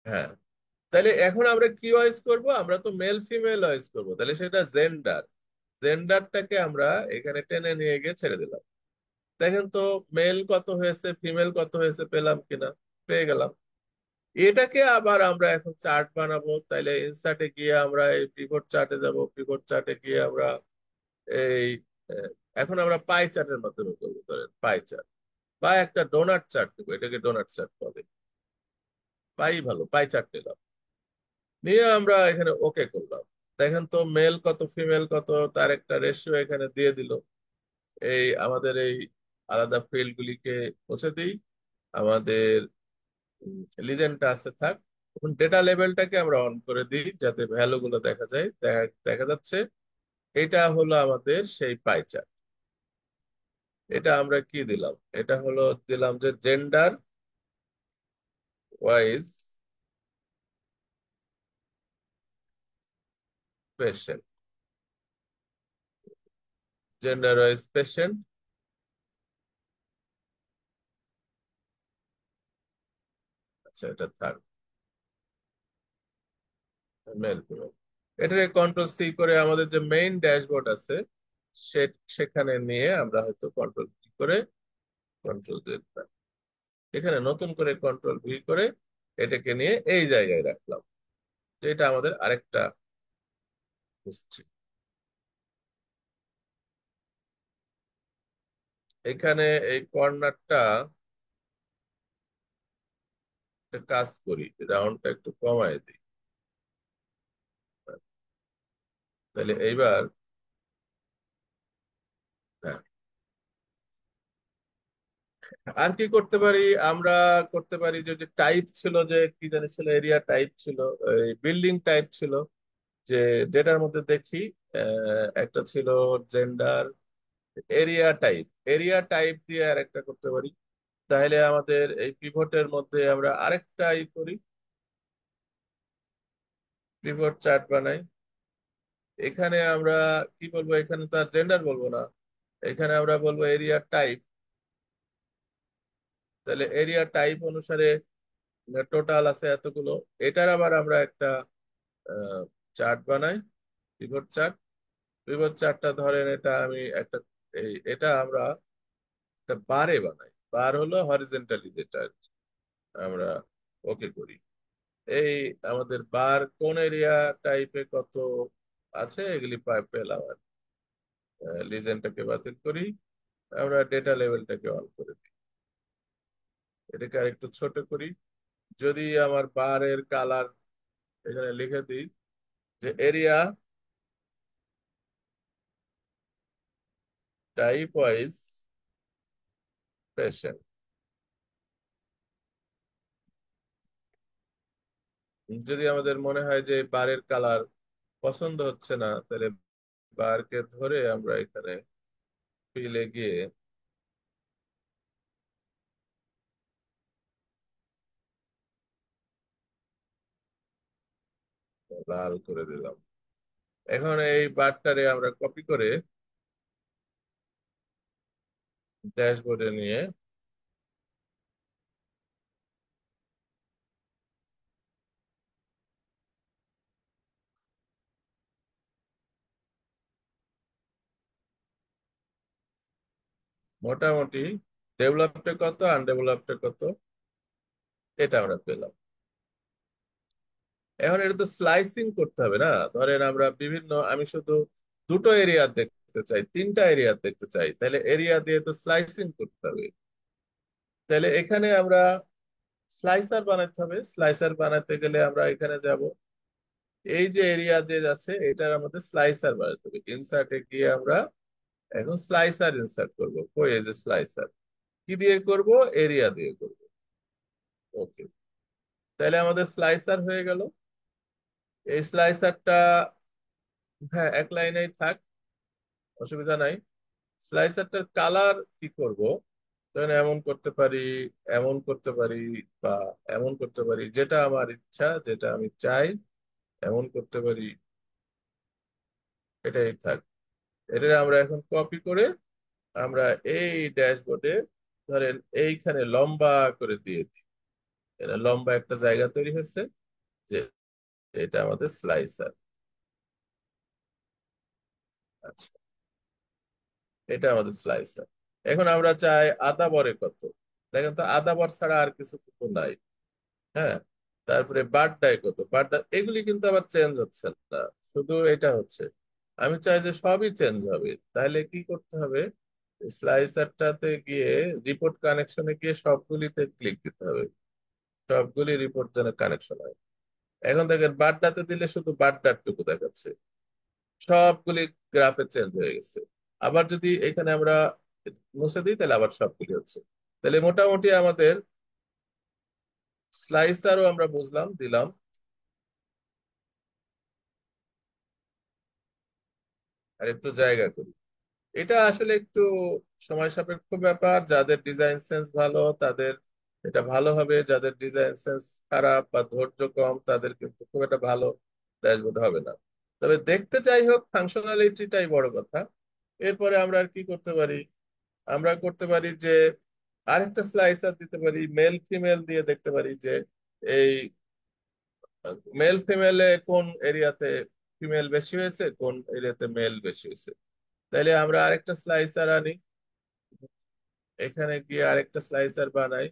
হ্যাঁ, তাহলে এখন আমরা কি ওয়াইজ করব, আমরা তো মেল ফিমেল ওয়াইজ করব, তাহলে সেটা জেন্ডার। জেন্ডারটাকে আমরা এখানে টেনে নিয়ে গিয়ে ছেড়ে দিলাম। দেখেন তো মেল কত হয়েছে ফিমেল কত হয়েছে পেলাম কিনা। পেয়ে গেলাম। এটাকে আবার আমরা এখন চার্ট বানাবো, তাইলে ইনসার্টে গিয়ে আমরা এই পিভট চার্টে যাব। পিভট চার্টে গিয়ে আমরা এই আহ, এখন আমরা পাই চার্টের মাধ্যমে করবো, ধরেন পাই চার্ট বা একটা ডোনাট চার্ট দেবো, এটাকে ডোনাট চার্ট বলে। পাই ভালো, পাই চার্ট নিলাম, নিয়ে আমরা এখানে ওকে করলাম। দেখেন তো মেল কত ফিমেল কত তার একটা রেশিও এখানে দিয়ে দিল। এই আমাদের এই আলাদা ফিল্ড গুলিকে মুছে দিই, আমাদের লিজেন্ডটা আছে থাক। এখন ডেটা লেভেলটাকে আমরা অন করে দিই যাতে ভ্যালু গুলো দেখা যায়। দেখা যাচ্ছে এটা হলো আমাদের সেই পাই চার্ট। এটা আমরা কি দিলাম, এটা হলো দিলাম যে gender wise patient. Gender wise patient, আচ্ছা এটা থাক, মেল ফিমেল। এটাকে কন্ট্রোল সি করে আমাদের যে মেইন ড্যাশবোর্ড আছে সেখানে নিয়ে আমরা হয়তো কন্ট্রোল ভি করে কন্ট্রোল এখানে নতুন করে কন্ট্রোল ভি করে এটাকে নিয়ে এই জায়গায় রাখলাম। এটা আমাদের আরেকটা হিস্ট্রি। এখানে এই কর্নারটা একটা কাজ করি, রাউন্ডটা একটু কমায় দিই। তাহলে এইবার হ্যাঁ, আর কি করতে পারি আমরা, করতে পারি যে টাইপ ছিল, যে কি জানি ছিল, এরিয়া টাইপ ছিল, বিল্ডিং টাইপ ছিল, যে যেটার মধ্যে দেখি একটা ছিল gender area type. Area type দিয়ে আরেকটা করতে পারি। তাহলে আমাদের এই পিভটের মধ্যে আমরা আরেকটা করি, পিভট চার্ট বানাই। এখানে আমরা কি বলবো, এখানে তো আর জেন্ডার বলবো না, এখানে আমরা বলবো এরিয়া টাইপ। তাহলে এরিয়া টাইপ অনুসারে টোটাল আছে এতগুলো। এটার আবার আমরা একটা চার্ট বানাই, পিভট চার্ট। পিভট চার্টটা ধরেন এটা আমি একটা এটা আমরা একটা বারে বানাই। বার হলো হরিজেন্টালি যেটা আমরা ওকে করি। এই আমাদের বার কোন এরিয়া টাইপে কত আছে এগুলি পেলাম আর লিজেন্ডটাকে বাতিল করি, আমরা ডেটা লেভেলটাকে অন করে দিই। এটাকে আর একটু ছোট করি। যদি আমার বারের কালার এখানে লিখে দিই যে এরিয়া টাইপ ওয়াইজ পেশেন্ট। যদি আমাদের মনে হয় যে বারের কালার পছন্দ হচ্ছে না, তাহলে বারকে ধরে আমরা এখানে ফিলে গিয়ে লাল করে দিলাম। এখন এই বারটারে আমরা কপি করে ড্যাশবোর্ডে নিয়ে মোটামুটি ডেভেলপড কত আনডেভেলপড কত এটা আমরা পেলাম। এখন এটা তো স্লাইসিং করতে হবে না। ধরেন আমরা বিভিন্ন, আমি শুধু দুটো এরিয়া দেখতে চাই, তিনটা এরিয়া দেখতে চাই, তাহলে এরিয়া দিয়ে তো স্লাইসিং করতে হবে। তাহলে এখানে আমরা স্লাইসার বানাতে হবে। স্লাইসার বানাতে গেলে আমরা এখানে যাব, এই যে এরিয়া যে আছে এটার আমাদের স্লাইসার বানাতে হবে। ইনসার্টে গিয়ে আমরা এখন স্লাইসার ইনসার্ট করব। কই, এই যে স্লাইসার। কি দিয়ে করব? এরিয়া দিয়ে করব। ওকে, তাহলে আমাদের স্লাইসার হয়ে গেল। এই স্লাইসারটা, হ্যাঁ, এক লাইনেই থাক, অসুবিধা নাই। স্লাইসারটার কালার কি করব? ধরেন এমন করতে পারি, এমন করতে পারি, বা এমন করতে পারি, যেটা আমার ইচ্ছা, যেটা আমি চাই এমন করতে পারি। এটাই থাক। এটা আমরা এখন কপি করে আমরা এই ড্যাশবোর্ডে ধরেন এইখানে লম্বা করে দিয়ে দিই। এটা লম্বা একটা জায়গা তৈরি হয়েছে, যে এটা আমাদের স্লাইসার। আচ্ছা, এটা আমাদের স্লাইসার। এখন আমরা চাই আদা বরে কত। দেখেন তো, আদা বর ছাড়া আর কিছু কিন্তু নাই। হ্যাঁ, তারপরে বাড্ডায় কত, বাড্ডা, এগুলি কিন্তু আবার চেঞ্জ হচ্ছে না, শুধু এটা হচ্ছে। আমি চাই যে সবই চেঞ্জ হবে, তাহলে কি করতে হবে? স্লাইসারটাতে গিয়ে রিপোর্ট কানেকশনে গিয়ে সবগুলিতে ক্লিক দিতে হবে, সবগুলি রিপোর্ট যেন কানেকশন হয়। এখন দেখেন বাড্ডাতে দিলে শুধু বাড্ডার টুকু দেখাচ্ছে, সবগুলি গ্রাফে চেঞ্জ হয়ে গেছে। আবার যদি এখানে আমরা মুছে দিই তাহলে আবার সবগুলি হচ্ছে। তাহলে মোটামুটি আমাদের স্লাইসারও আমরা বুঝলাম, দিলাম। আর একটু জায়গা করি। এটা আসলে একটু সময় সাপেক্ষ ব্যাপার। যাদের ডিজাইন সেন্স ভালো তাদের এটা ভালো হবে, যাদের ডিজাইন সেন্স খারাপ বা ধৈর্য কম তাদের কিন্তু খুব একটা ভালো ড্যাশবোর্ড হবে না। তবে দেখতে, যাই হোক, ফাংশনালিটিটাই বড় কথা। এরপরে আমরা আর কি করতে পারি? আমরা করতে পারি যে আরেকটা স্লাইসার দিতে পারি, মেল ফিমেল দিয়ে দেখতে পারি যে এই মেল ফিমেলে কোন এরিয়াতে ফিমেল বেশি হয়েছে, কোন এরিয়াতে মেল বেশি হয়েছে। তাইলে আমরা আরেকটা স্লাইসার আনি, এখানে গিয়ে আরেকটা স্লাইসার বানাই।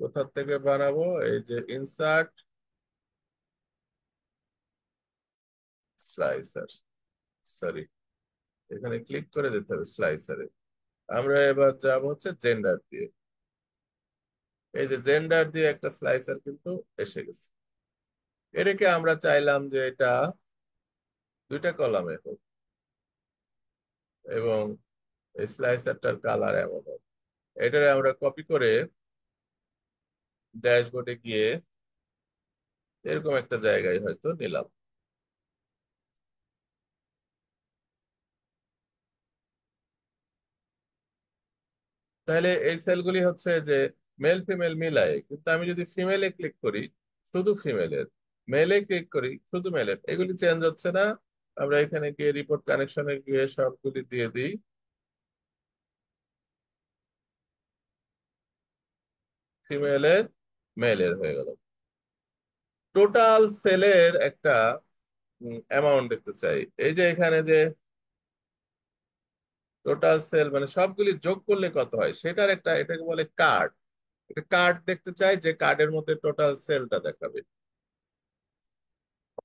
কোথা থেকে বানাবো? এই যে ইনসার্ট স্লাইসার, সরি, এখানে ক্লিক করে দিতে হবে স্লাইসারে। আমরা এবার যাব হচ্ছে জেন্ডার দিয়ে। এই যে জেন্ডার দিয়ে একটা স্লাইসার কিন্তু এসে গেছে। এটাকে আমরা চাইলাম যে এটা দুইটা কলামে হোক, এবং এই স্লাইসারটার কালার এমন হোক। এটারে আমরা কপি করে ড্যাশবোর্ডে গিয়ে এরকম একটা জায়গায় হয়তো নিলাম। তাহলে এই সেলগুলি হচ্ছে যে মেল ফিমেল মিলায়, কিন্তু আমি যদি ফিমেলে ক্লিক করি শুধু ফিমেলের, মেলে ক্লিক করি শুধু মেলের, এগুলি চেঞ্জ হচ্ছে না। আমরা এখানে গিয়ে রিপোর্ট কানেকশনে গিয়ে সবগুলি দিয়ে দিই, ফিমেলের মেলের হয়ে গেল। টোটাল সেলের একটা অ্যামাউন্ট দেখতে চাই। এই যে এখানে যে টোটাল সেল মানে সবগুলি যোগ করলে কত হয় সেটার একটা, এটাকে বলে কার্ড। এটা কার্ড দেখতে চাই, যে কার্ডের মধ্যে টোটাল সেলটা দেখাবে।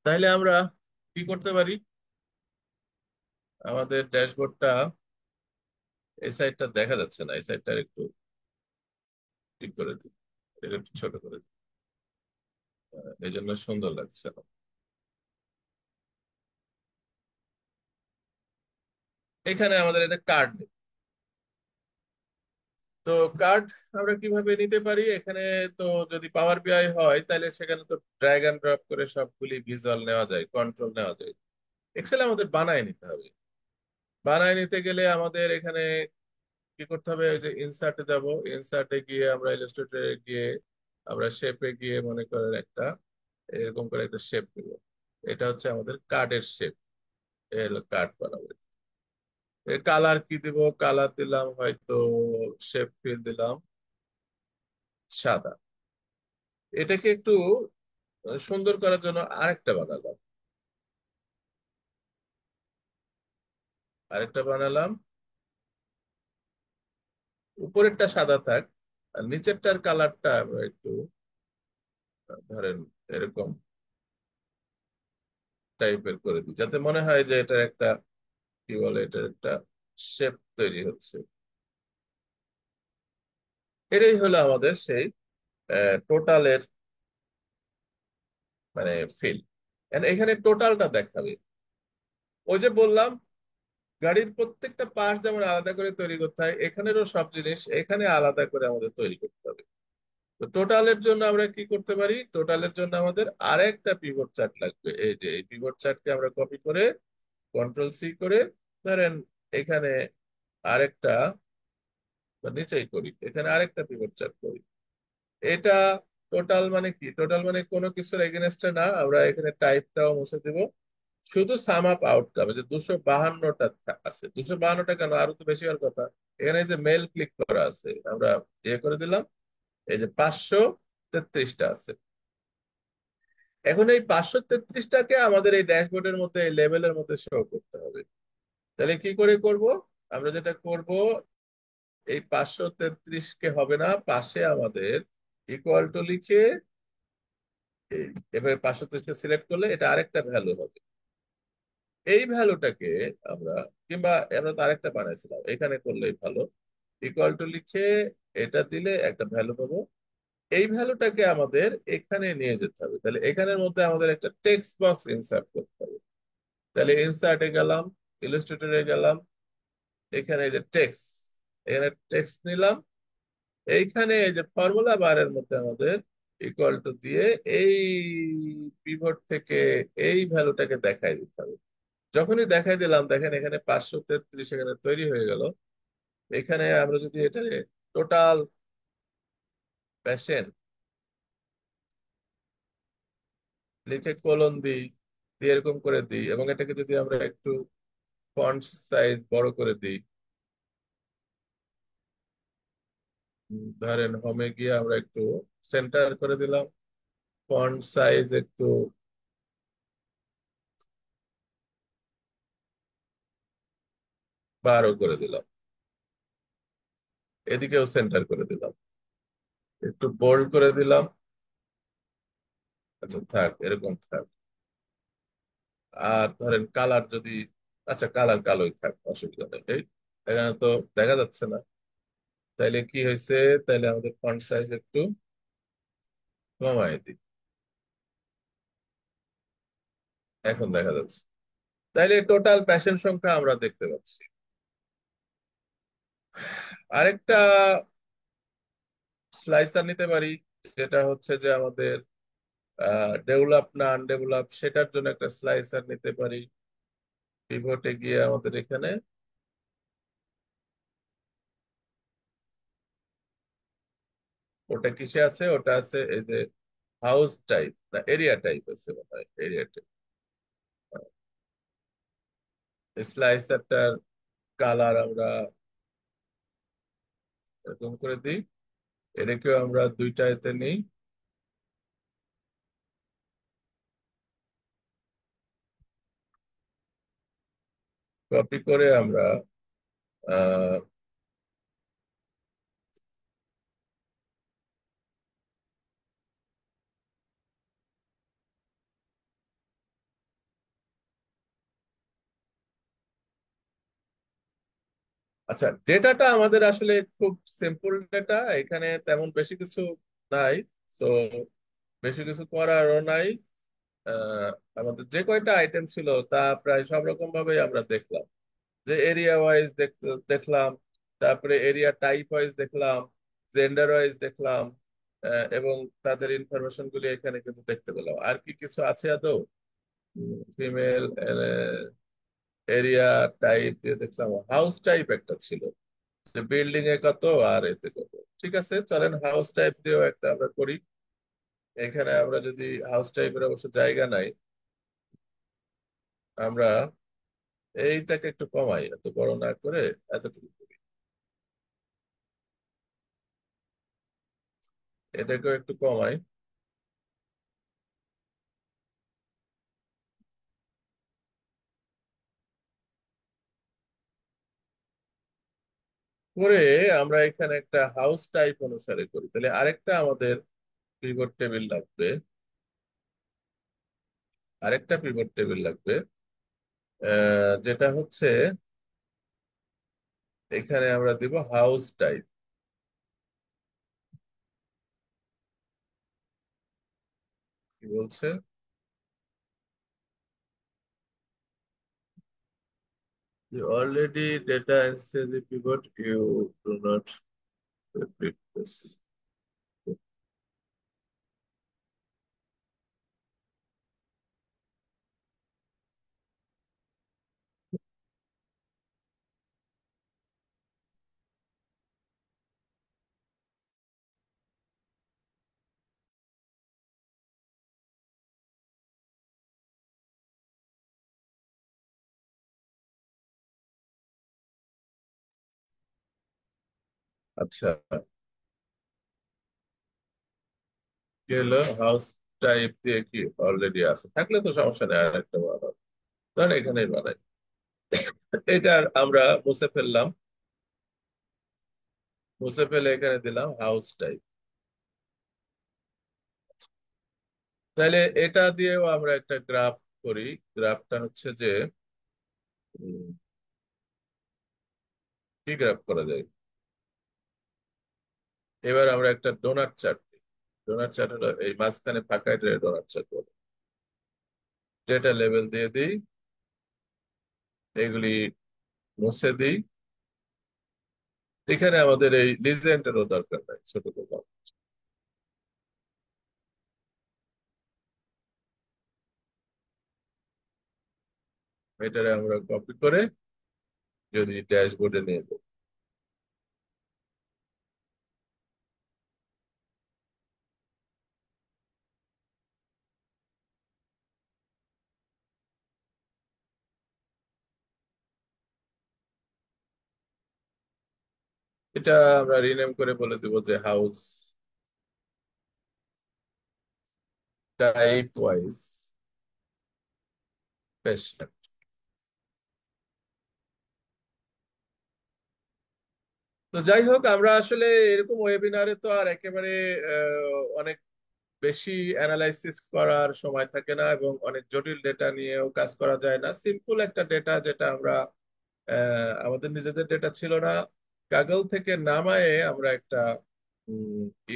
তাইলে আমরা কি করতে পারি? আমাদের ড্যাশবোর্ডটা এই সাইডটা দেখা যাচ্ছে না, এই সাইডটা একটু ঠিক করে দিই, এটা একটু ছোট করে দিই, এই জন্য সুন্দর লাগছে না। এখানে আমাদের এটা কার্ড নেই। তো কার্ড আমরা কিভাবে নিতে পারি এখানে? তো যদি পাওয়ার বিআই হয় তাহলে সেখানে তো ড্র্যাগ এন্ড ড্রপ করে সবগুলি ভিজুয়াল নেওয়া যায়, কন্ট্রোল নেওয়া যায়। এক্সেল আমাদের বানায় নিতে হবে। বানায় নিতে গেলে আমাদের এখানে কি করতে হবে? ওই যে ইনসার্টে যাব, ইনসার্টে গিয়ে আমরা ইলাস্ট্রেটরে গিয়ে আমরা শেপে গিয়ে মনে করেন একটা এরকম করে একটা শেপ নিব। এটা হচ্ছে আমাদের কার্ডের শেপ। এ হলো কার্ড বানাবো। এর কালার কি দিব? কালার দিলাম হয়তো, শেপ ফিল দিলাম সাদা। এটাকে একটু সুন্দর করার জন্য আরেকটা বানালাম, আরেকটা বানালাম উপরেরটা সাদা থাক, আর নিচেরটার কালারটা আমরা একটু ধরেন এরকম টাইপের করে দিই, যাতে মনে হয় যে এটার একটা কি বলে, এটার একটা শেপ তৈরি হচ্ছে। এটাই হলো আমাদের সেই টোটালের মানে ফিল। এখানে টোটালটা দেখাবে। ওই যে বললাম গাড়ির প্রত্যেকটা পার্ট যেমন আলাদা করে তৈরি করতে হয়, এখানেরও সব জিনিস এখানে আলাদা করে আমাদের তৈরি করতে হবে। তো টোটালের জন্য আমরা কি করতে পারি, টোটালের জন্য আমাদের আরেকটা পিভট চার্ট লাগবে। এই যে এই পিভট চার্টকে আমরা কপি করে কন্ট্রোল সি করে ধরেন এখানে আরেকটা, বা নিচেই করি, এখানে আরেকটা পিভট চার্ট করি। এটা টোটাল মানে কি, টোটাল মানে কোনো কিছুর এগেনস্টে না, আমরা এখানে টাইপটাও মুছে দিব। শুধু সাম আপ আউটকাম, যে 252টা আছে, 252টা কেন, আরো তো বেশি হওয়ার কথা। এখানে এই যে মেল ক্লিক করা আছে, আমরা ইয়ে করে দিলাম, এই যে 533টা আছে। এখন এই 533টাকে আমাদের এই ড্যাশবোর্ডের মধ্যে, এই লেভেলের মধ্যে শো করতে হবে। তাহলে কি করে করব, আমরা যেটা করব, এই 533 কে হবে না, পাশে আমাদের ইকুয়াল টু লিখে এভাবে 533 কে সিলেক্ট করলে এটা আরেকটা ভ্যালু হবে। এই ভ্যালুটাকে আমরা, কিংবা আমরা তো আরেকটা বানাইছিলাম, এখানে করলেই ভালো, ইকুয়াল টু লিখে এটা দিলে একটা ভ্যালু পাবো। এই ভ্যালুটাকে আমাদের এখানে নিয়ে যেতে হবে। তাহলে এখানের মধ্যে আমাদের একটা টেক্সট বক্স ইনসার্ট করতে হবে। তাহলে ইনসার্টে গেলাম, ইলাস্ট্রেটরে গেলাম, এখানে এই যে টেক্সট, এখানে টেক্সট নিলাম। এইখানে এই যে ফর্মুলা বারের মধ্যে আমাদের ইকুয়াল টু দিয়ে এই পিভট থেকে এই ভ্যালুটাকে দেখাই দিতে হবে। যখনই দেখাই দিলাম, দেখেন এখানে 533 এখানে তৈরি হয়ে গেল। এখানে আমরা যদি এটা টোটাল প্যাশেন্ট লিখে কোলন দিই, দিয়ে এরকম করে দিই, এবং এটাকে যদি আমরা একটু ফন্ট সাইজ বড় করে দিই, ধরেন হোমে গিয়ে আমরা একটু সেন্টার করে দিলাম, ফন্ট সাইজ একটু 12 করে দিলাম, এদিকেও সেন্টার করে দিলাম, একটু বোল্ড করে দিলাম। আচ্ছা থাক, এরকম থাক। আর ধরেন কালার যদি, আচ্ছা কালার কালোই থাক, অসুবিধা নেই। এখানে তো দেখা যাচ্ছে না, তাইলে কি হয়েছে, তাইলে আমাদের ফন্ট সাইজ একটু কমাই দিই, এখন দেখা যাচ্ছে। তাইলে টোটাল প্যাশেন্ট সংখ্যা আমরা দেখতে পাচ্ছি। আরেকটা স্লাইসার নিতে পারি, যেটা হচ্ছে যে আমাদের ডেভেলপ না আনডেভেলপ সেটার জন্য একটা স্লাইসার নিতে পারি। পিভটে গিয়ে আমাদের এখানে ওটা কিসে আছে, ওটা আছে এই যে হাউস টাইপ না এরিয়া টাইপ আছে মনে হয়, এরিয়া টাইপ। স্লাইসারটার কালার আমরা এরকম করে দিই, এটাকেও আমরা দুইটা এতে নিই, কপি করে আমরা আহ আচ্ছা ডেটাটা আমাদের আসলে খুব সিম্পল ডেটা, এখানে তেমন বেশি কিছু নাই। তো বেশি কিছু করারও নাই। আহ, আমাদের যে কয়টা আইটেম ছিল তা প্রায় সব রকম ভাবে আমরা দেখলাম, যে এরিয়া ওয়াইজ দেখলাম, তারপরে এরিয়া টাইপ ওয়াইজ দেখলাম, জেন্ডার ওয়াইজ দেখলাম, এবং তাদের ইনফরমেশন গুলি এখানে কিন্তু দেখতে পেলাম। আর কি কিছু আছে আদৌ, ফিমেল এরিয়া টাইপ দিয়ে দেখলাম, হাউস টাইপ একটা ছিল, যে বিল্ডিং এ কত আর এতে কত। ঠিক আছে, চলেন হাউস টাইপ দিয়েও একটা আমরা করি। এখানে আমরা যদি হাউস টাইপের অবশ্য জায়গা নাই, আমরা এইটাকে একটু কমাই, এত বড় না করে এতটুকু করি, এটাকেও একটু কমাই। করে আমরা এখানে একটা হাউস টাইপ অনুসারে করি, তাহলে আরেকটা আমাদের পিভট টেবিল লাগবে। আরেকটা পিভট টেবিল লাগবে, যেটা হচ্ছে এখানে আমরা দিব হাউস টাইপ। কি বলছে? You already data as a pivot, you do not repeat this. আচ্ছা, কি হলো? হাউস টাইপ দিয়ে কি অলরেডি আছে, থাকলে তো সমস্যা নেই, আর একটা বানাবো। ধর এখানেই বানাই। এটার আমরা মুছে ফেললাম, মুছে ফেলে এখানে দিলাম হাউস টাইপ। তাহলে এটা দিয়েও আমরা একটা গ্রাফ করি। গ্রাফটা হচ্ছে যে উম, কি গ্রাফ করা যায়? এবার আমরা একটা ডোনাট চার্ট দিই। ডোনাট চার্ট হলো এই মাঝখানে ফাঁকা, এটা ডোনাট চার্ট বলে। ডেটা লেভেল দিয়ে দিই, এগুলি মুছে দিই। এখানে আমাদের এই লিজেন্ডেরও দরকার নাই, ছোট করলাম। এটারে আমরা কপি করে যদি ড্যাশবোর্ডে নিয়ে যাই, এটা আমরা রিনেম করে বলে দিব যে হাউস টাইপ ওয়াইজ পেশেন্ট। তো যাই হোক, আমরা আসলে এরকম ওয়েবিনারে তো আর একেবারে অনেক বেশি অ্যানালাইসিস করার সময় থাকে না, এবং অনেক জটিল ডেটা নিয়েও কাজ করা যায় না। সিম্পল একটা ডেটা, যেটা আমরা আমাদের নিজেদের ডেটা ছিল না, কাগল থেকে নামায়ে আমরা একটা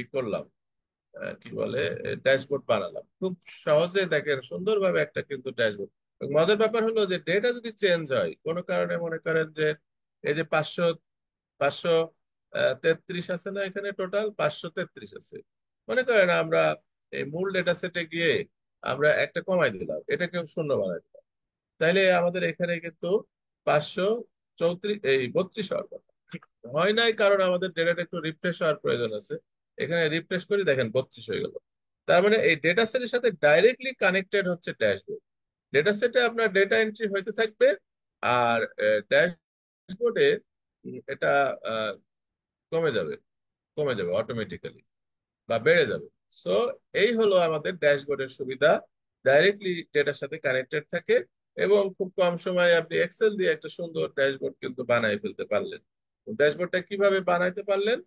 ই করলাম, কি বলে, ড্যাশবোর্ড বানালাম। খুব সহজে দেখেন, সুন্দরভাবে একটা কিন্তু ড্যাশবোর্ড। মজার ব্যাপার হলো যে ডেটা যদি চেঞ্জ হয় কোনো কারণে, মনে করেন যে এই যে 533 আছে না, এখানে টোটাল 533 আছে। মনে করেন আমরা এই মূল ডেটা সেটে গিয়ে আমরা একটা কমাই দিলাম, এটাকে শূন্য বানাই দিলাম, তাইলে আমাদের এখানে কিন্তু 534, এই 32 হওয়ার কথা। হয় নাই, কারণ আমাদের ডেটাটা একটু রিফ্রেশ হওয়ার প্রয়োজন আছে। এখানে রিফ্রেশ করে দেখেন 32 হয়ে গেল। তার মানে এই ডেটা সেটের সাথে ডাইরেক্টলি কানেক্টেড হচ্ছে ড্যাশবোর্ড। ডেটা সেটে আপনার ডেটা এন্ট্রি হইতে থাকবে, আর ড্যাশবোর্ডে এটা আহ, কমে যাবে, কমে যাবে অটোমেটিক্যালি বা বেড়ে যাবে। সো এই হলো আমাদের ড্যাশবোর্ডের সুবিধা, ডাইরেক্টলি ডেটার সাথে কানেক্টেড থাকে, এবং খুব কম সময়ে আপনি এক্সেল দিয়ে একটা সুন্দর ড্যাশবোর্ড কিন্তু বানাই ফেলতে পারলেন। ড্যাশবোর্ডটা কিভাবে বানাইতে পারলেন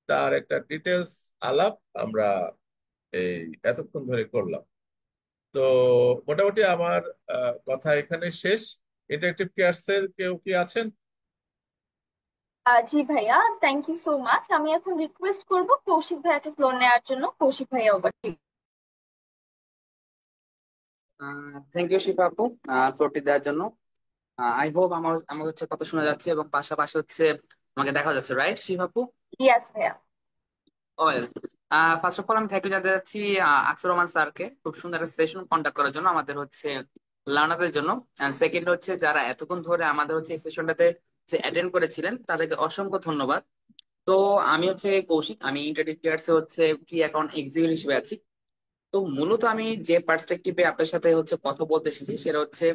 তার একটা ডিটেলস আলাপ আমরা এই এতক্ষণ ধরে করলাম। তো মোটামুটি আমার কথা এখানে শেষ। ইন্টারেক্টিভ কেয়ারস এর কেউ কি আছেন? জি ভাইয়া, থ্যাংক ইউ সো মাচ। আমি এখন রিকোয়েস্ট করব কৌশিক ভাইয়াকে ফ্লোর নেওয়ার জন্য। কৌশিক ভাইয়া, ওভার। থ্যাংক ইউ শিফা আপু ফ্লোরটি দেওয়ার জন্য। আই হোপ আমার আমার হচ্ছে কথা শোনা যাচ্ছে এবং পাশাপাশি হচ্ছে আমাকে দেখা যাচ্ছে, রাইট শিফা আপু? ইয়াস ভাইয়া। ওয়েল, ফার্স্ট অফ অল আমি থ্যাংক ইউ জানাতে যাচ্ছি আকসর রহমান স্যারকে খুব সুন্দর একটা সেশন কন্ডাক্ট করার জন্য আমাদের হচ্ছে লার্নারদের জন্য। সেকেন্ড হচ্ছে যারা এতক্ষণ ধরে আমাদের হচ্ছে এই সেশনটাতে যে অ্যাটেন্ড করেছিলেন তাদেরকে অসংখ্য ধন্যবাদ। তো আমি হচ্ছে কৌশিক, আমি ইন্টারনেট প্লেয়ার্সে হচ্ছে কি অ্যাকাউন্ট এক্সিকিউটিভ হিসেবে আছি। তো মূলত আমি যে পার্সপেক্টিভে আপনার সাথে হচ্ছে কথা বলতে এসেছি সেটা হচ্ছে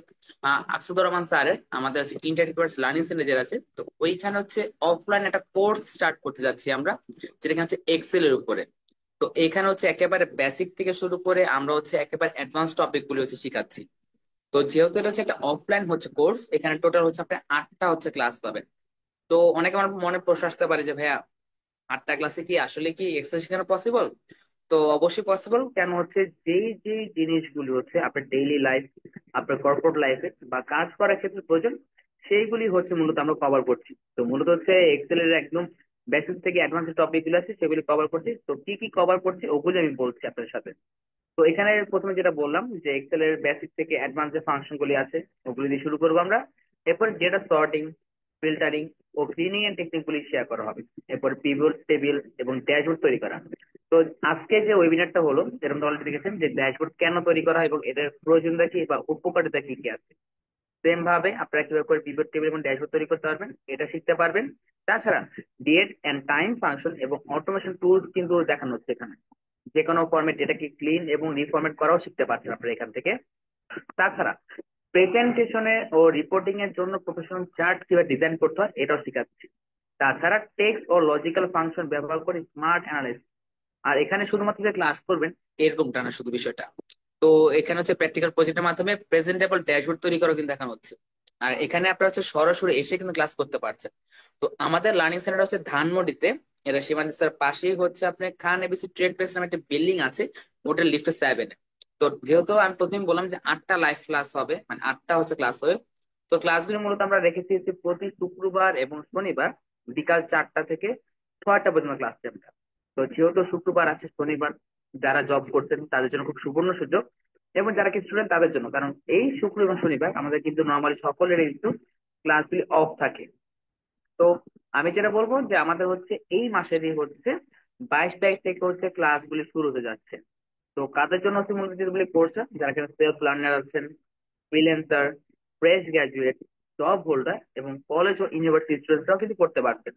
আকসুদুর রহমান স্যারের আমাদের হচ্ছে ইন্টারপ্রিটার্স লার্নিং সেন্টার যেটা আছে, তো ওইখানে হচ্ছে অফলাইন একটা কোর্স স্টার্ট করতে যাচ্ছি আমরা, যেটা কিনা হচ্ছে এক্সেল এর উপরে। তো এখানে হচ্ছে একেবারে বেসিক থেকে শুরু করে আমরা হচ্ছে একেবারে অ্যাডভান্স টপিক গুলো হচ্ছে শিখাচ্ছি। তো যেহেতু এটা হচ্ছে একটা অফলাইন হচ্ছে কোর্স, এখানে টোটাল হচ্ছে আপনি 8টা হচ্ছে ক্লাস পাবেন। তো অনেকে আমার মনে প্রশ্ন আসতে পারে যে ভাইয়া 8টা ক্লাসে কি আসলে কি এক্সেল শেখানো পসিবল? তো অবশ্যই পসিবল। কেন হচ্ছে যেই যেই জিনিসগুলি হচ্ছে আপনার ডেইলি লাইফ, আপনার কর্পোরেট লাইফে বা কাজ করার ক্ষেত্রে প্রয়োজন, সেইগুলি হচ্ছে মূলত আমরা কভার করছি। তো মূলত হচ্ছে এক্সেল এর একদম বেসিক থেকে অ্যাডভান্স টপিক গুলো আছে সেগুলি কভার করছি। তো কি কি কভার করছি ওগুলি আমি বলছি আপনার সাথে। তো এখানে প্রথমে যেটা বললাম যে এক্সেল এর বেসিক থেকে অ্যাডভান্স যে ফাংশন গুলি আছে ওগুলি দিয়ে শুরু করবো আমরা। এরপর ডেটা সর্টিং, ফিল্টারিং ও ক্লিনিং এর টেকনিক গুলি শেয়ার করা হবে। এরপর পিভট টেবিল এবং ড্যাশবোর্ড তৈরি করা। তো আজকে যে ওয়েবিনারটা হলো, যেরকম অলরেডি দেখেছেন যে ড্যাশবোর্ড কেন তৈরি করা হয় এবং এদের প্রয়োজনীয়তা কি বা উপকারিতা কি কি আছে। সেম ভাবে আপনারা কিভাবে করে পিভট টেবিল এবং ড্যাশবোর্ড তৈরি করতে পারবেন এটা শিখতে পারবেন। তাছাড়া ডেট এন্ড টাইম ফাংশন এবং অটোমেশন টুলস কিন্তু দেখানো হচ্ছে এখানে। যে কোনো ফরম্যাট ডেটাকে ক্লিন এবং রিফরম্যাট করাও শিখতে পারছেন আপনারা এখান থেকে। তাছাড়া প্রেজেন্টেশনে ও রিপোর্টিং এর জন্য প্রফেশনাল চার্ট কিভাবে ডিজাইন করতে হয় এটাও শেখাচ্ছি। তাছাড়া টেক্সট ও লজিক্যাল ফাংশন ব্যবহার করে স্মার্ট অ্যানালাইসিস। আর এখানে শুধুমাত্র যে ক্লাস করবেন এরকমটা না শুধু বিষয়টা। তো এখানে হচ্ছে প্র্যাকটিক্যাল প্রজেক্টের মাধ্যমে প্রেজেন্টেবল ড্যাশবোর্ড তৈরি করা কিন্তু দেখানো হচ্ছে। আর এখানে আপনারা হচ্ছে সরাসরি এসে কিন্তু ক্লাস করতে পারছেন। তো আমাদের লার্নিং সেন্টার হচ্ছে ধানমন্ডিতে। এটা সীমান্ত স্যার পাশেই হচ্ছে আপনার খান এবিসি ট্রেড প্লেস নামে একটা বিল্ডিং আছে, ওটার লিফটে 7। তো যেহেতু আমি প্রথমে বললাম যে 8টা লাইভ ক্লাস হবে, মানে 8টা হচ্ছে ক্লাস হবে। তো ক্লাসগুলি মূলত আমরা রেখেছি হচ্ছে প্রতি শুক্রবার এবং শনিবার বিকাল 4টা থেকে 6টা পর্যন্ত ক্লাস চলবে। তো যেহেতু শুক্রবার আছে, শনিবার যারা জব করছেন তাদের জন্য খুব সুবর্ণ সুযোগ, এবং যারা কি স্টুডেন্ট তাদের জন্য, কারণ এই শুক্র এবং শনিবার আমাদের কিন্তু নর্মালি সকলের কিন্তু ক্লাসগুলি অফ থাকে। তো আমি যেটা বলবো যে আমাদের হচ্ছে এই মাসেরই হচ্ছে 22 তারিখ থেকে হচ্ছে ক্লাসগুলি শুরু হতে যাচ্ছে। তো কাদের জন্য হচ্ছে মূলত যেগুলি করছে, যারা কিনা সেলফ লার্নার আছেন, freelancer, fresh graduate, job holder এবং কলেজ ও ইউনিভার্সিটি স্টুডেন্টরাও কিন্তু করতে পারছেন।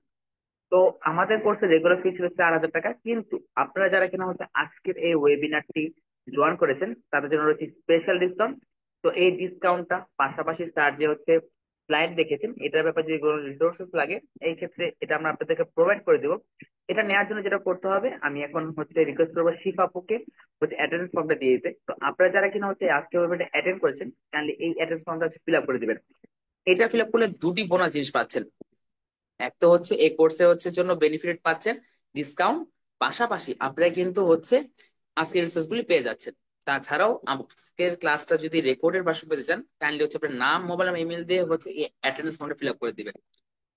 তো আমাদের কোর্সের রেগুলার ফি ছিল 4,000 টাকা, কিন্তু আপনারা যারা কিনা হচ্ছে আজকের এই ওয়েবিনারটি জয়েন করেছেন তাদের জন্য রয়েছে স্পেশাল ডিসকাউন্ট। তো এই ডিসকাউন্টটা পাশাপাশি স্যার যে হচ্ছে স্লাইড দেখেছেন এটার ব্যাপারে যদি কোনো রিসোর্সেস লাগে এই ক্ষেত্রে এটা আমরা আপনাদেরকে প্রোভাইড করে দেবো। এটা নেওয়ার জন্য যেটা করতে হবে, আমি এখন হচ্ছে রিকোয়েস্ট করবো শিফ আপুকে হচ্ছে অ্যাটেন্ডেন্স ফর্মটা দিয়ে দিতে। তো আপনারা যারা কিনা হচ্ছে আজকে ওয়েবিনারটা অ্যাটেন্ড করেছেন কাইন্ডলি এই অ্যাটেন্ডেন্স ফর্মটা হচ্ছে ফিল আপ করে দিবেন। এটা ফিল আপ করলে দুটি বোনাস জিনিস পাচ্ছেন। এক তো হচ্ছে এই কোর্সে হচ্ছে জন্য বেনিফিট পাচ্ছেন, ডিসকাউন্ট, পাশাপাশি আপনারা কিন্তু হচ্ছে আজকের রিসোর্স গুলি পেয়ে যাচ্ছেন। তাছাড়াও আজকের ক্লাসটা যদি রেকর্ডের ভার্সন পেতে চান কাইন্ডলি হচ্ছে আপনার নাম, মোবাইল এবং ইমেল দিয়ে হচ্ছে এই অ্যাটেন্ডেন্স ফর্মটা ফিল আপ করে দিবেন।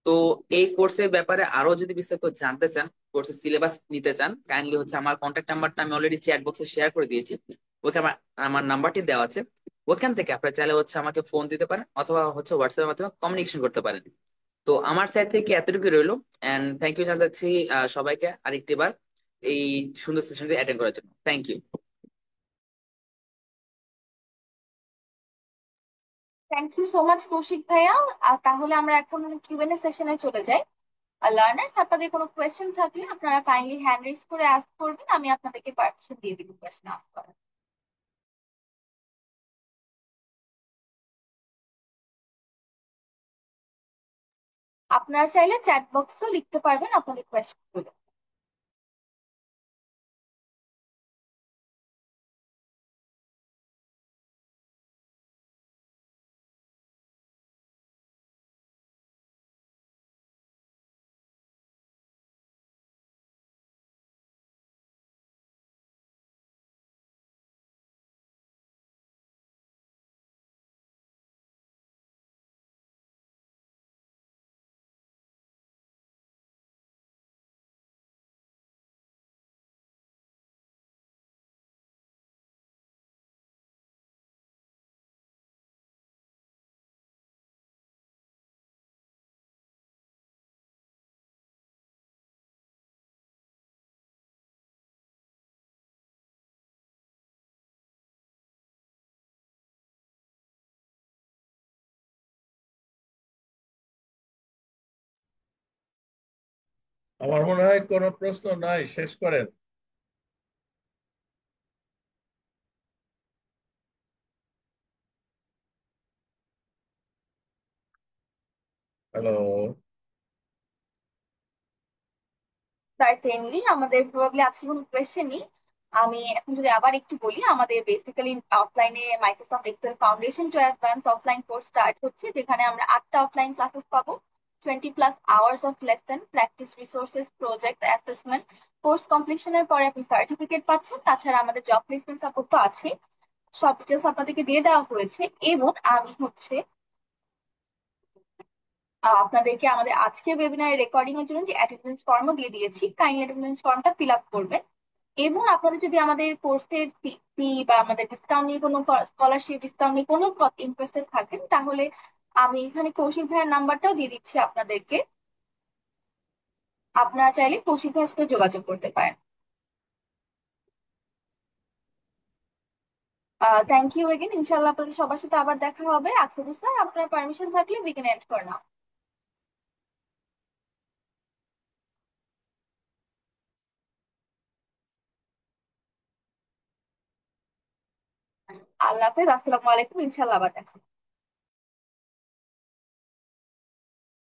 তো এই কোর্সের ব্যাপারে আরো যদি বিস্তারিত জানতে চান, কোর্সের সিলেবাস নিতে চান, কাইন্ডলি হচ্ছে আমার কন্ট্যাক্ট নাম্বারটা আমি অলরেডি চ্যাট বক্সে শেয়ার করে দিয়েছি। ওখানে আমার আমার নাম্বারটি দেওয়া আছে। ওখান থেকে আপনারা চাইলে হচ্ছে আমাকে ফোন দিতে পারেন অথবা হচ্ছে হোয়াটসঅ্যাপের মাধ্যমে কমিউনিকেশন করতে পারেন। তো আমার সাইড থেকে এতটুকু রইলো। এন্ড থ্যাংক ইউ জানাচ্ছি সবাইকে আরেকটি বার এই সুন্দর সেশনটি অ্যাটেন্ড করার জন্য। Thank you. Thank you so much Kaushik ভাইয়া। তাহলে আমরা এখন কিউএনএ সেশনে চলে যাই। আর লার্নার্স, আপনাদের কোনো কোয়েশ্চেন থাকলে আপনারা কাইন্ডলি হ্যান্ড রেজ করে আস্ক করবেন, আমি আপনাদেরকে পারমিশন দিয়ে দিব কোয়েশ্চেন আস্ক করার। আপনারা চাইলে চ্যাট বক্সেও লিখতে পারবেন আপনাদের কোয়েশ্চেন গুলো। আমার মনে হয় কোনো প্রশ্ন নাই, শেষ করেন। হ্যালো। সার্টেনলি আমাদের প্রবাবলি আজকে কোনো কোয়েশ্চেন নেই। আমি এখন যদি আবার একটু বলি, আমাদের বেসিক্যালি অফলাইনে Microsoft Excel foundation to advance offline course start হচ্ছে, যেখানে আমরা 8টা অফলাইন ক্লাসেস পাবো। 20+ hours of lesson, practice resources, project assessment, course কমপ্লিশনের পরে আপনি সার্টিফিকেট পাচ্ছেন। তাছাড়া আমাদের জব প্লেসমেন্ট সাপোর্ট তো আছে। সব ডিটেলস আপনাদেরকে দিয়ে দেওয়া হয়েছে। এবং আমি হচ্ছে আপনাদেরকে আমাদের আজকের ওয়েবিনার রেকর্ডিং এর জন্য যে অ্যাটেন্ডেন্স ফর্মও দিয়ে দিয়েছি, কাইন্ডলি অ্যাটেন্ডেন্স ফর্মটা ফিল আপ করবেন। এবং আপনাদের যদি আমাদের কোর্সের ফি বা আমাদের ডিসকাউন্ট নিয়ে কোনো স্কলারশিপ ডিসকাউন্ট নিয়ে কোনো ইন্টারেস্টেড থাকেন, তাহলে আমি এখানে কৌশিক ভাইয়ের নাম্বারটাও দিয়ে দিচ্ছি আপনাদেরকে। আপনারা চাইলে কৌশিক ভাইয়ের সাথে যোগাযোগ করতে পারেন। Thank you again. ইনশাল্লাহ আপনাদের সবার সাথে আবার দেখা হবে। আকসাদুস স্যার, আপনার পারমিশন থাকলে we can end for now. আল্লাহ হাফেজ, আসসালামু আলাইকুম, ইনশাল্লাহ আবার দেখা হবে।